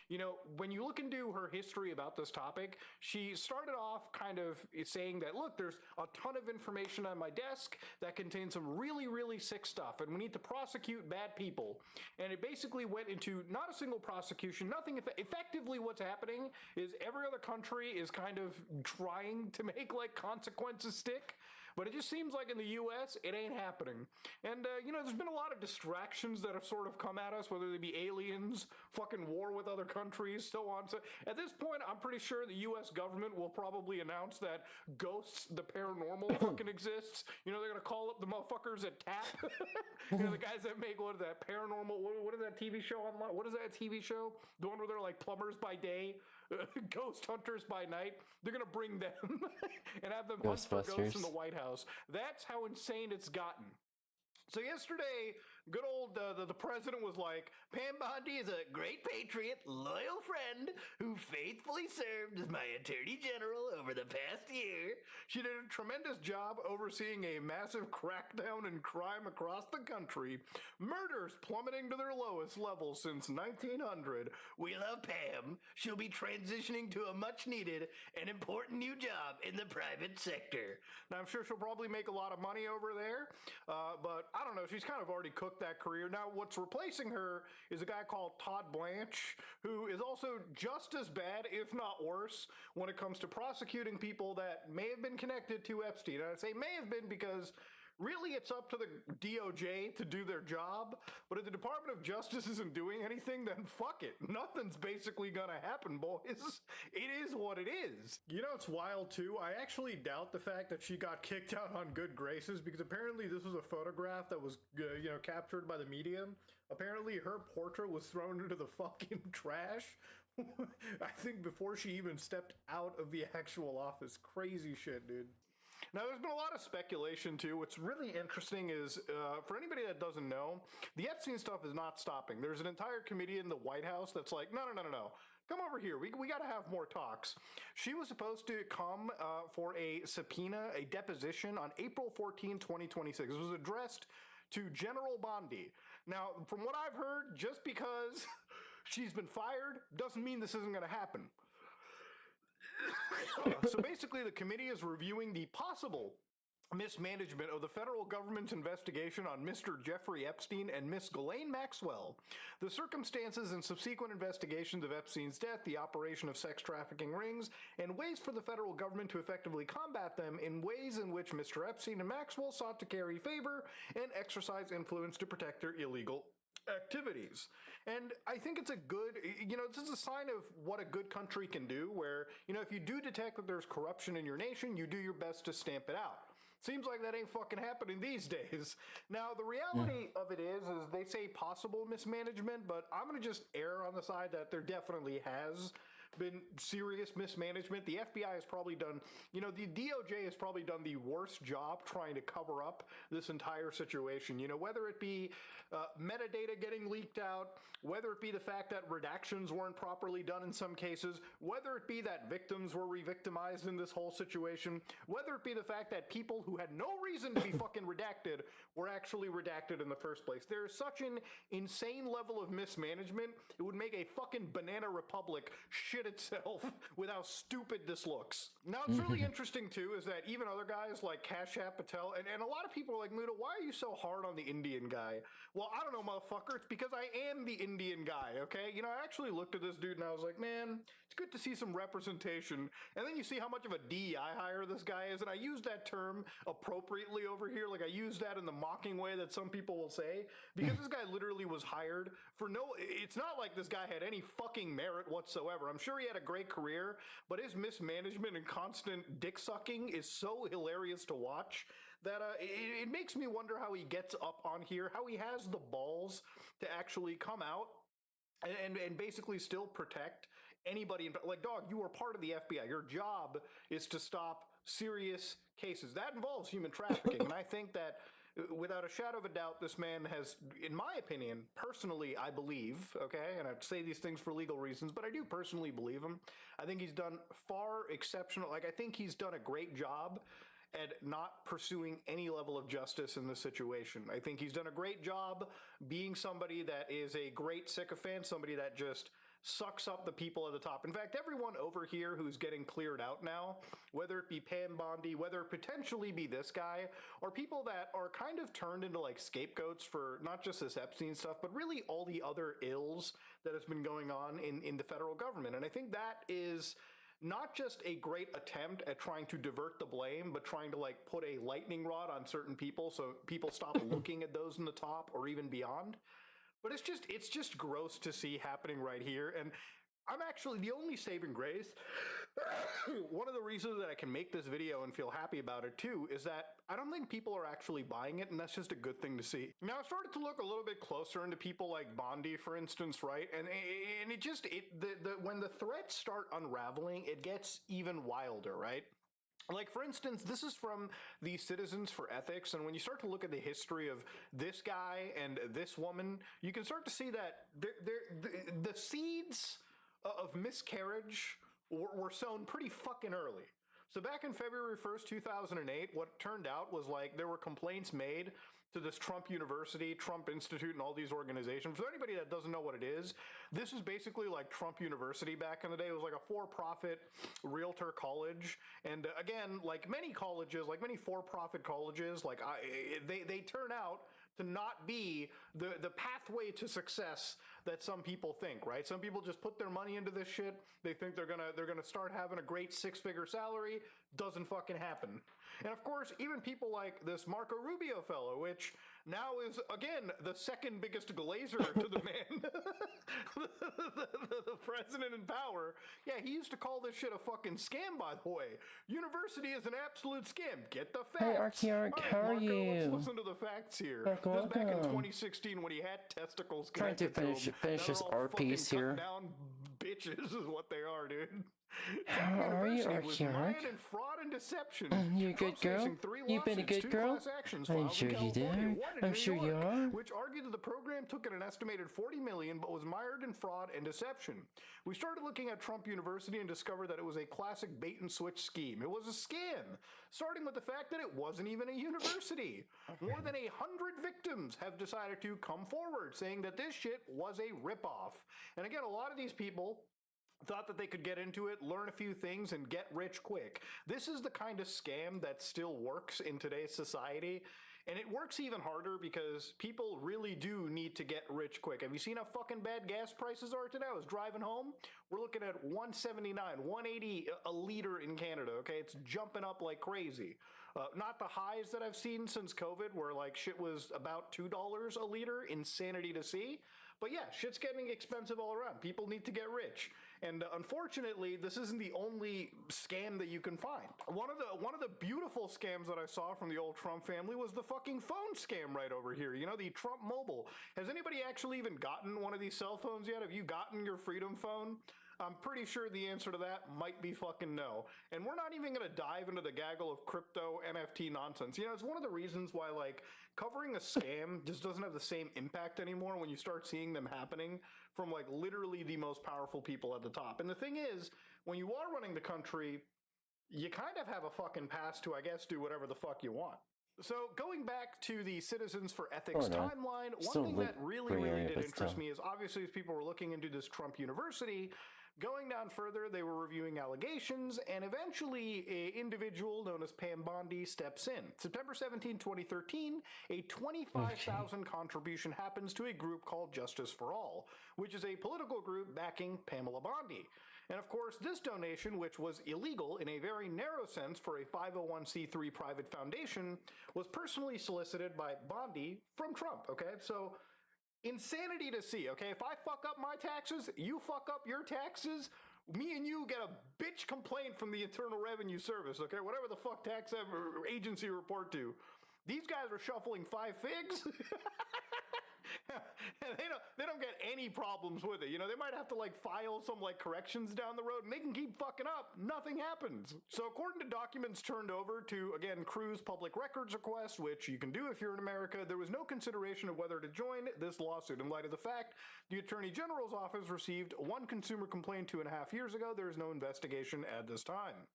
You know, when you look into her history about this topic, she started off kind of saying that, look, there's a ton of information on my desk that contains some really, really sick stuff, and we need to prosecute bad people. And it basically went into not a single prosecution, nothing. Effectively, what's happening is every other country is kind of trying to make, like, consequences stick. But it just seems like in the U.S., it ain't happening. And, you know, there's been a lot of distractions that have sort of come at us, whether they be aliens, fucking war with other countries, so on. So at this point, I'm pretty sure the U.S. government will probably announce that ghosts, the paranormal, fucking exists. You know, they're going to call up the motherfuckers at TAP. You know, the guys that make, what is that, paranormal, what is that TV show online? What is that TV show? The one where they're like plumbers by day, ghost hunters by night. They're going to bring them and have them hunt for ghosts in the White House. That's how insane it's gotten. So yesterday, good old the president was like, Pam Bondi is a great patriot, loyal friend who faithfully served as my attorney general over the past year. She did a tremendous job overseeing a massive crackdown in crime across the country. Murders plummeting to their lowest level since 1900. We love Pam. She'll be transitioning to a much needed and important new job in the private sector. Now, I'm sure she'll probably make a lot of money over there, but I don't know, she's kind of already cooked that career. Now, what's replacing her is a guy called Todd Blanche, who is also just as bad, if not worse, when it comes to prosecuting people that may have been connected to Epstein. And I say may have been because really it's up to the DOJ to do their job, but if the Department of Justice isn't doing anything, then fuck it. Nothing's basically gonna happen, boys. It is what it is. You know, it's wild too. I actually doubt the fact that she got kicked out on good graces, because apparently this was a photograph that was, you know, captured by the media. Apparently her portrait was thrown into the fucking trash. I think before she even stepped out of the actual office. Crazy shit, dude. Now, there's been a lot of speculation, too. What's really interesting is, for anybody that doesn't know, the Epstein stuff is not stopping. There's an entire committee in the White House that's like, no. Come over here. We got to have more talks. She was supposed to come for a subpoena, a deposition on April 14, 2026. It was addressed to General Bondi. Now, from what I've heard, just because she's been fired doesn't mean this isn't going to happen. So basically, the committee is reviewing the possible mismanagement of the federal government's investigation on Mr. Jeffrey Epstein and Miss Ghislaine Maxwell, the circumstances and subsequent investigations of Epstein's death, the operation of sex trafficking rings, and ways for the federal government to effectively combat them in ways in which Mr. Epstein and Maxwell sought to carry favor and exercise influence to protect their illegal activities. And I think it's a good, this is a sign of what a good country can do, where, if you do detect that there's corruption in your nation, you do your best to stamp it out. Seems like that ain't fucking happening these days. Now, the reality of it is they say possible mismanagement, but I'm going to just err on the side that there definitely has been serious mismanagement. The FBI has probably done, the DOJ has probably done the worst job trying to cover up this entire situation. Whether it be metadata getting leaked out, whether it be the fact that redactions weren't properly done in some cases, whether it be that victims were re-victimized in this whole situation, whether it be the fact that people who had no reason to be fucking redacted were actually redacted in the first place. There is such an insane level of mismanagement, it would make a fucking banana republic shit itself with how stupid this looks. Now, it's really interesting, too, is that even other guys like Kashyap Patel, and a lot of people are like, Muda, why are you so hard on the Indian guy? Well, I don't know, motherfucker. It's because I am the Indian guy, okay? I actually looked at this dude and I was like, man, it's good to see some representation. And then you see how much of a DEI hire this guy is, and I use that term appropriately over here. Like, I use that in the mocking way that some people will say, because this guy literally was hired for it's not like this guy had any fucking merit whatsoever. I'm sure he had a great career, but his mismanagement and constant dick sucking is so hilarious to watch that it makes me wonder how he gets up on here, how he has the balls to actually come out and basically still protect anybody. Like, dog, you are part of the FBI. Your job is to stop serious cases. That involves human trafficking. And I think that without a shadow of a doubt, this man has, in my opinion, personally, I believe, okay, and I say these things for legal reasons, but I do personally believe him. I think he's done far exceptional. Like, I think he's done a great job at not pursuing any level of justice in this situation. I think he's done a great job being somebody that is a great sycophant, somebody that just sucks up the people at the top. In fact, everyone over here who's getting cleared out now, whether it be Pam Bondi, whether it potentially be this guy, or people that are kind of turned into like scapegoats for not just this Epstein stuff, but really all the other ills that has been going on in the federal government. And I think that is not just a great attempt at trying to divert the blame, but trying to like put a lightning rod on certain people so people stop looking at those in the top or even beyond. But it's just gross to see happening right here. And I'm actually the only saving grace. One of the reasons that I can make this video and feel happy about it too is that I don't think people are actually buying it, and that's just a good thing to see. Now, I started to look a little bit closer into people like Bondi, for instance, right? And when the threats start unraveling, it gets even wilder, right? Like, for instance, this is from the Citizens for Ethics, and when you start to look at the history of this guy and this woman, you can start to see that the seeds of miscarriage were sown pretty fucking early. So back in February 1st, 2008, what turned out was like there were complaints made to this Trump University, Trump Institute, and all these organizations. For anybody that doesn't know what it is, this is basically like Trump University back in the day. It was like a for-profit realtor college. And again, like many colleges, like many for-profit colleges, like they turn out to not be the pathway to success that some people think, right? Some people just put their money into this shit. They think they're gonna start having a great six-figure salary. Doesn't fucking happen. And of course, even people like this Marco Rubio fellow, which now is, again, the second biggest glazer to the man, the president in power. Yeah, he used to call this shit a fucking scam, by the way. University is an absolute scam. Get the facts. Hey, Arky, All right, how are Marco, you? let's listen to the facts here. Welcome, This was back in welcome. 2016 when he had testicles Trying to connected finish him. this They're all art fucking piece here. cut down bitches is what they are, dude. How are you, University was Archearch? mired in fraud and deception. You're a good Trump's girl? facing 3 You've been a lawsuits, good 2 girl? class actions I'm filed in sure you California, do. 1 in I'm New sure you York, are. which argued that the program took in an estimated $40 million but was mired in fraud and deception. We started looking at Trump University and discovered that it was a classic bait and switch scheme. It was a scam, starting with the fact that it wasn't even a university. More than 100 victims have decided to come forward saying that this shit was a ripoff. And again, a lot of these people thought that they could get into it, learn a few things, and get rich quick. This is the kind of scam that still works in today's society. And it works even harder because people really do need to get rich quick. Have you seen how fucking bad gas prices are today? I was driving home. We're looking at $1.79, $1.80 a liter in Canada, okay? It's jumping up like crazy. Not the highs that I've seen since COVID, where like shit was about $2 a liter, insanity to see. But yeah, shit's getting expensive all around. People need to get rich. And unfortunately, this isn't the only scam that you can find. One of the beautiful scams that I saw from the old Trump family was the fucking phone scam right over here. You know, the Trump Mobile. Has anybody actually even gotten one of these cell phones yet? Have you gotten your Freedom Phone? I'm pretty sure the answer to that might be fucking no. And we're not even going to dive into the gaggle of crypto NFT nonsense. You know, it's one of the reasons why, like, covering a scam just doesn't have the same impact anymore when you start seeing them happening from, like, literally the most powerful people at the top. And the thing is, when you are running the country, you kind of have a fucking pass to, I guess, do whatever the fuck you want. So going back to the Citizens for Ethics timeline, one thing that really did interest me is obviously as people were looking into this Trump University, going down further, they were reviewing allegations, and eventually an individual known as Pam Bondi steps in. September 17, 2013, a $25,000 contribution happens to a group called Justice for All, which is a political group backing Pamela Bondi. And of course, this donation, which was illegal in a very narrow sense for a 501c3 private foundation, was personally solicited by Bondi from Trump, okay? So insanity to see, okay? If I fuck up my taxes, you fuck up your taxes, me and you get a bitch complaint from the Internal Revenue Service, okay? Whatever the fuck tax agency you report to. These guys are shuffling 5 figs. they don't get any problems with it. You know, they might have to like file some like corrections down the road and they can keep fucking up. Nothing happens. So according to documents turned over to, again, Crew's public records request, which you can do if you're in America, there was no consideration of whether to join this lawsuit in light of the fact the Attorney General's office received one consumer complaint 2.5 years ago. There is no investigation at this time.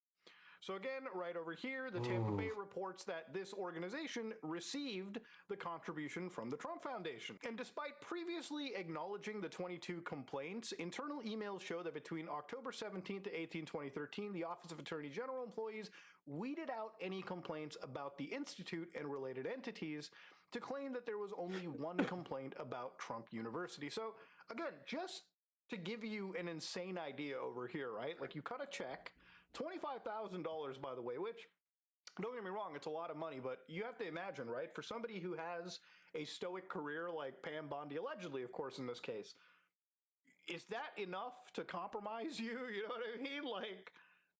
So again, right over here, the Tampa Bay reports that this organization received the contribution from the Trump Foundation. And despite previously acknowledging the 22 complaints, internal emails show that between October 17 to 18, 2013, the Office of Attorney General employees weeded out any complaints about the Institute and related entities to claim that there was only one complaint about Trump University. So again, just to give you an insane idea over here, right? Like you cut a check, $25,000, by the way, which, don't get me wrong, it's a lot of money, but you have to imagine, right? For somebody who has a stoic career like Pam Bondi, allegedly, of course, in this case, is that enough to compromise you? You know what I mean? Like,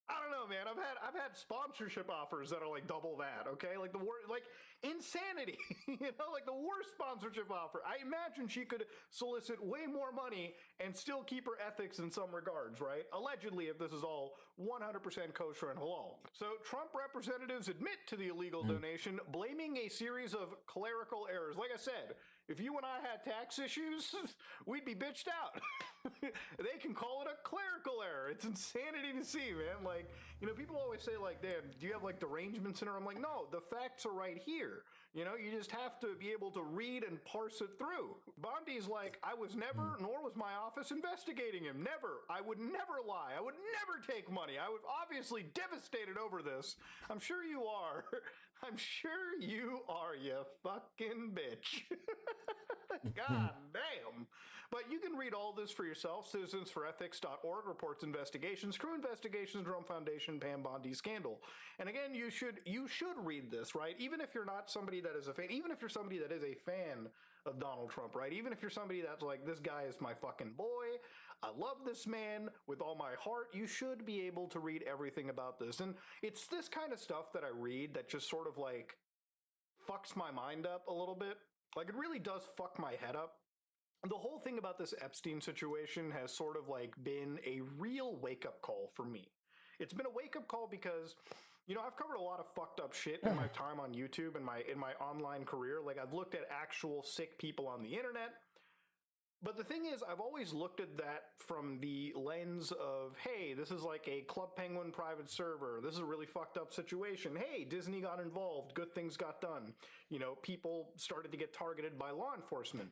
I don't know, man. I've had sponsorship offers that are like double that, okay? Like the word, like insanity, you know, like the worst sponsorship offer. I imagine she could solicit way more money and still keep her ethics in some regards, right? Allegedly, if this is all 100% kosher and halal. So Trump representatives admit to the illegal donation, blaming a series of clerical errors. Like I said, if you and I had tax issues, we'd be bitched out. They can call it a clerical error. It's insanity to see, man. Like, you know, people always say like, Dan, do you have like derangement syndrome? I'm like, no, the facts are right here. You know, you just have to be able to read and parse it through. Bondi's like, I was never, nor was my office investigating him. Never. I would never lie. I would never take money. I was obviously devastated over this. I'm sure you are. I'm sure you are, you fucking bitch. God damn. But you can read all this for yourself. Citizensforethics.org reports investigations, Crew investigations, Trump Foundation, Pam Bondi scandal. And again, you should read this, right? Even if you're not somebody that is a fan, even if you're somebody that is a fan of Donald Trump, right? Even if you're somebody that's like, this guy is my fucking boy, I love this man with all my heart, you should be able to read everything about this. And it's this kind of stuff that I read that just sort of like fucks my mind up a little bit. Like it really does fuck my head up. the whole thing about this Epstein situation has sort of like been a real wake-up call for me. It's been a wake-up call because, you know, I've covered a lot of fucked up shit in my time on YouTube and in my online career. Like, I've looked at actual sick people on the internet. But the thing is, I've always looked at that from the lens of, hey, this is like a Club Penguin private server. This is a really fucked up situation. Hey, Disney got involved. Good things got done. You know, people started to get targeted by law enforcement.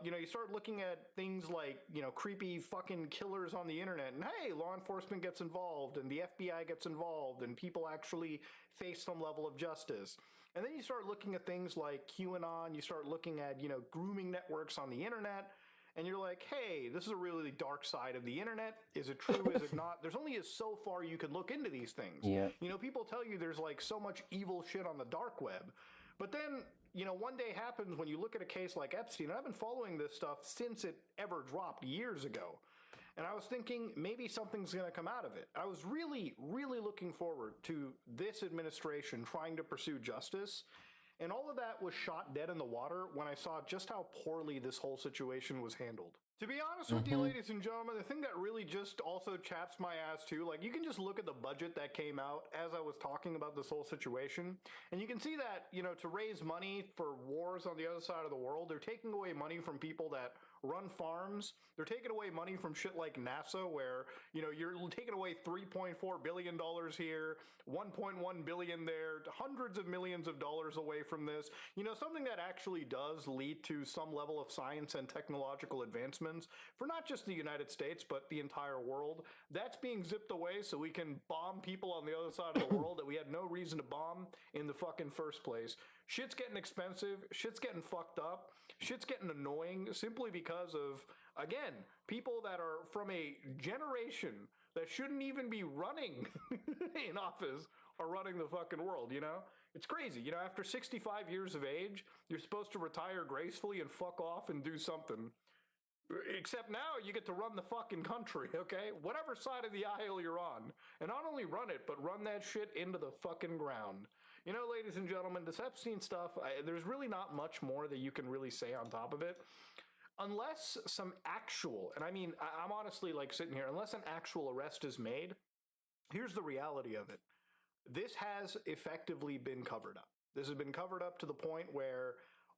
You know, you start looking at things like, you know, creepy fucking killers on the internet, and hey, law enforcement gets involved, and the FBI gets involved, and people actually face some level of justice. And then you start looking at things like QAnon, you start looking at, you know, grooming networks on the internet, and you're like, hey, this is a really dark side of the internet. Is it true? Is it not? There's only so far you can look into these things. Yeah. You know, people tell you there's like so much evil shit on the dark web. But then, you know, one day happens when you look at a case like Epstein, and I've been following this stuff since it ever dropped years ago. And I was thinking maybe something's going to come out of it. I was really, really looking forward to this administration trying to pursue justice. And all of that was shot dead in the water when I saw just how poorly this whole situation was handled. To be honest with you, ladies and gentlemen, the thing that really just also chaps my ass too, like, you can just look at the budget that came out as I was talking about this whole situation, and you can see that, you know, to raise money for wars on the other side of the world, they're taking away money from people that run farms. They're taking away money from shit like NASA, where, you know, you're taking away $3.4 billion here, $1.1 billion there, hundreds of millions of dollars away from this. You know, something that actually does lead to some level of science and technological advancements for not just the United States, but the entire world. That's being zipped away so we can bomb people on the other side of the world that we had no reason to bomb in the fucking first place. Shit's getting expensive. Shit's getting fucked up. Shit's getting annoying simply because of, again, people that are from a generation that shouldn't even be running in office are running the fucking world, you know? It's crazy. You know, after 65 years of age, you're supposed to retire gracefully and fuck off and do something. Except now you get to run the fucking country, okay? Whatever side of the aisle you're on. And not only run it, but run that shit into the fucking ground. You know, ladies and gentlemen, this Epstein stuff, there's really not much more that you can really say on top of it. Unless some actual, and I mean, I'm honestly like sitting here, unless an actual arrest is made, here's the reality of it. This has effectively been covered up. This has been covered up to the point where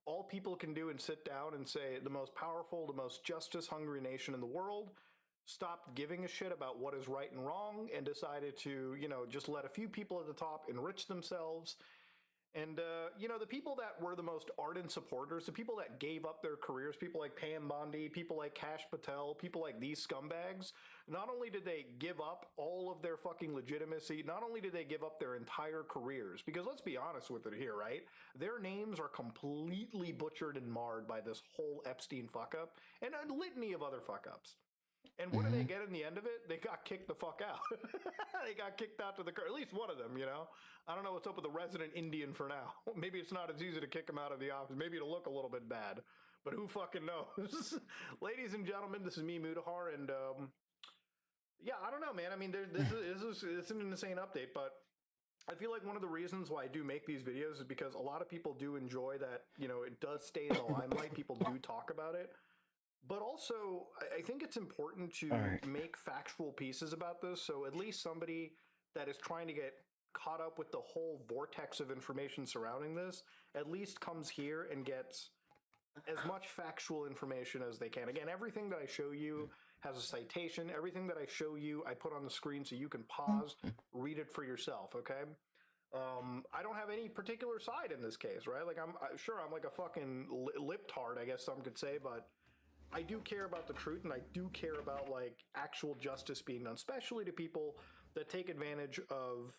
all people can do is sit down and say the most powerful, the most justice-hungry nation in the world stopped giving a shit about what is right and wrong and decided to, you know, just let a few people at the top enrich themselves. And, you know, the people that were the most ardent supporters, the people that gave up their careers, people like Pam Bondi, people like Kash Patel, people like these scumbags, not only did they give up all of their fucking legitimacy, not only did they give up their entire careers, because let's be honest with it here, right? Their names are completely butchered and marred by this whole Epstein fuck-up and a litany of other fuck-ups. And what do they get in the end of it? They got kicked the fuck out. They got kicked out to the at least one of them, you know? I don't know what's up with the resident Indian for now. Maybe it's not as easy to kick him out of the office. Maybe it'll look a little bit bad. But who fucking knows? Ladies and gentlemen, this is me, 𝙂𝙚, and yeah, I don't know, man. I mean, this is an insane update, but I feel like one of the reasons why I do make these videos is because a lot of people do enjoy that, you know, it does stay in the limelight. People do talk about it. But also, I think it's important to make factual pieces about this, so at least somebody that is trying to get caught up with the whole vortex of information surrounding this at least comes here and gets as much factual information as they can. Again, everything that I show you has a citation. Everything that I show you, I put on the screen so you can pause, read it for yourself, okay? I don't have any particular side in this case, right? Like, I'm like a fucking lip-tard, I guess some could say, but I do care about the truth, and I do care about, like, actual justice being done, especially to people that take advantage of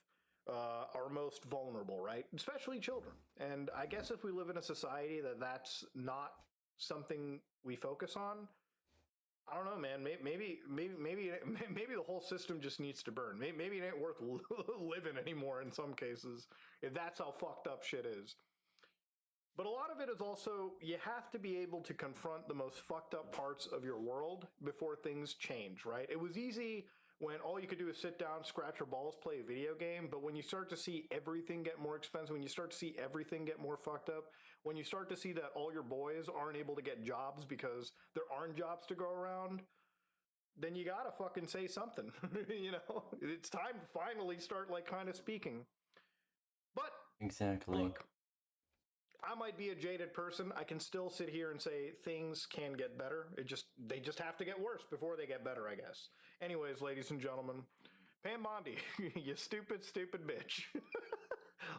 our most vulnerable, right? Especially children. And I guess if we live in a society that's not something we focus on, I don't know, man. Maybe the whole system just needs to burn. Maybe it ain't worth living anymore in some cases, if that's how fucked up shit is. But a lot of it is also, you have to be able to confront the most fucked up parts of your world before things change, right? It was easy when all you could do is sit down, scratch your balls, play a video game. But when you start to see everything get more expensive, when you start to see everything get more fucked up, when you start to see that all your boys aren't able to get jobs because there aren't jobs to go around, then you gotta fucking say something. You know, it's time to finally start like kind of speaking. But Exactly. look, I might be a jaded person. I can still sit here and say things can get better. They just have to get worse before they get better, I guess. Anyways, ladies and gentlemen, Pam Bondi, you stupid bitch.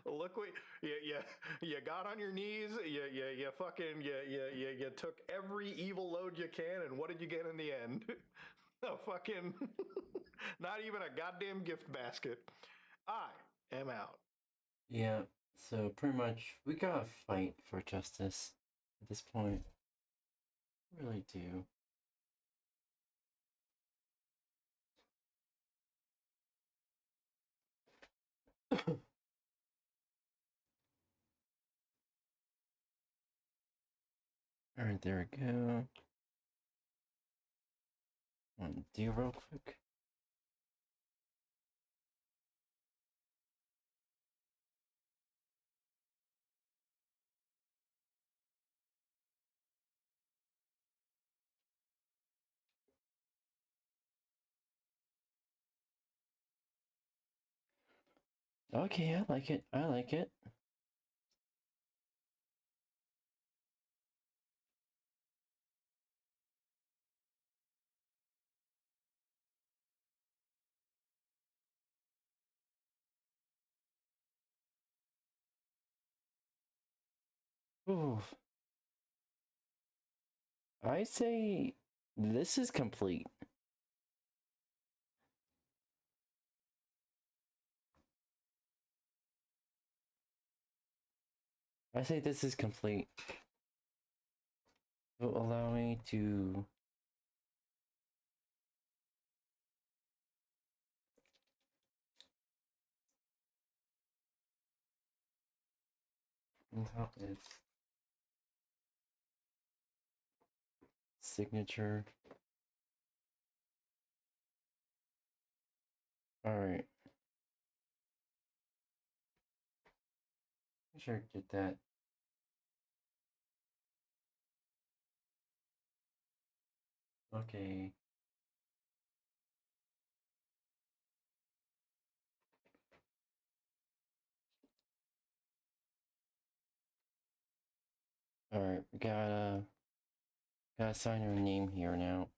Look what you got on your knees. You fucking you took every evil load you can, and what did you get in the end? A fucking not even a goddamn gift basket. I am out. Yeah, so pretty much we gotta fight for justice at this point. We really do. Alright, there we go. Do real quick. Okay, I like it. I like it. Ooh. I say this is complete. I say this is complete. It will allow me to top its signature. Alright. Make sure I get that. Okay. Alright, we gotta sign your name here now.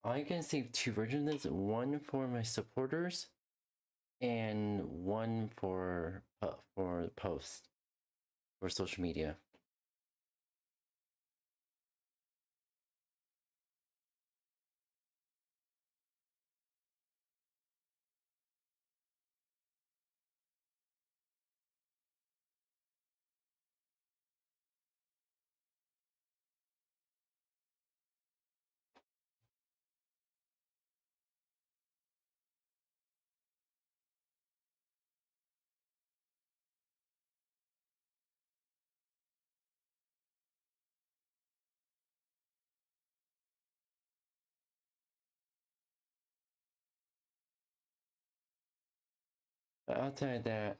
I can save 2 versions of this, one for my supporters and one for the post for social media. But outside that,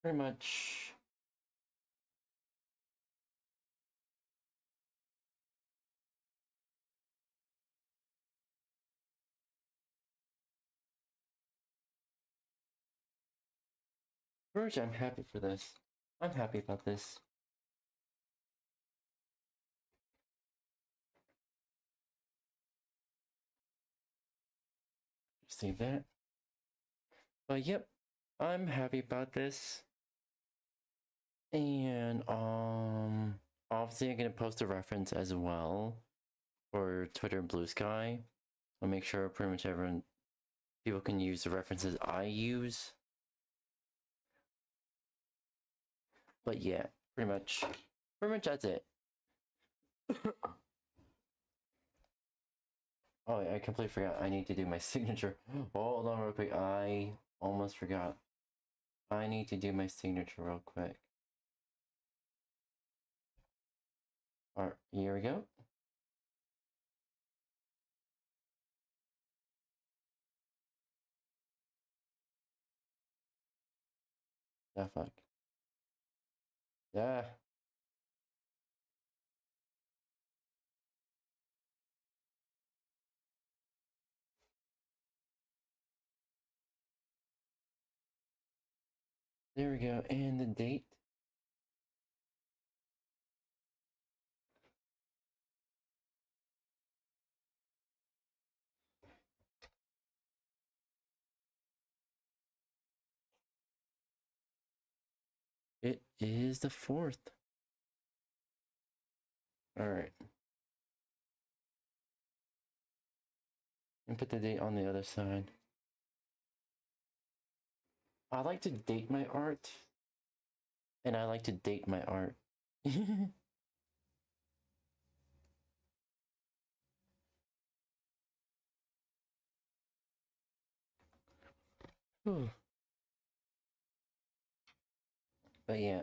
pretty much. First, I'm happy for this. I'm happy about this. Save that. But yep, I'm happy about this. And obviously I'm gonna post a reference as well for Twitter and Blue Sky. I'll make sure pretty much people can use the references I use. But yeah, pretty much that's it. Oh, I completely forgot. I need to do my signature. Hold on real quick. I almost forgot. I need to do my signature real quick. Alright, here we go. The fuck? Yeah. There we go, and the date. It is the 4th. Alright. And put the date on the other side. I like to date my art. And I like to date my art. But yeah.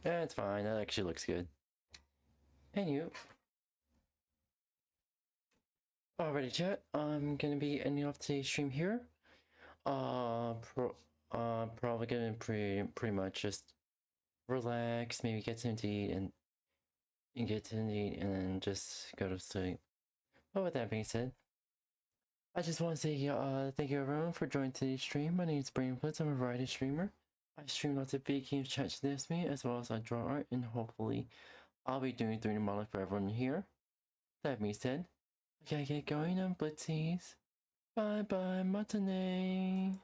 Yeah, it's fine. That actually looks good. And you. Alrighty, chat. I'm gonna be ending off today's stream here. Probably gonna pretty much just relax, maybe get something to eat and get something to eat and then just go to sleep. But with that being said, I just want to say thank you everyone for joining today's stream. My name is Brainblitz. I'm a variety streamer. I stream lots of big games, ChatGPT, as well as I draw art, and hopefully I'll be doing 3D modeling for everyone here. That being said, I gotta get going on Blitzies. Bye bye, Matane.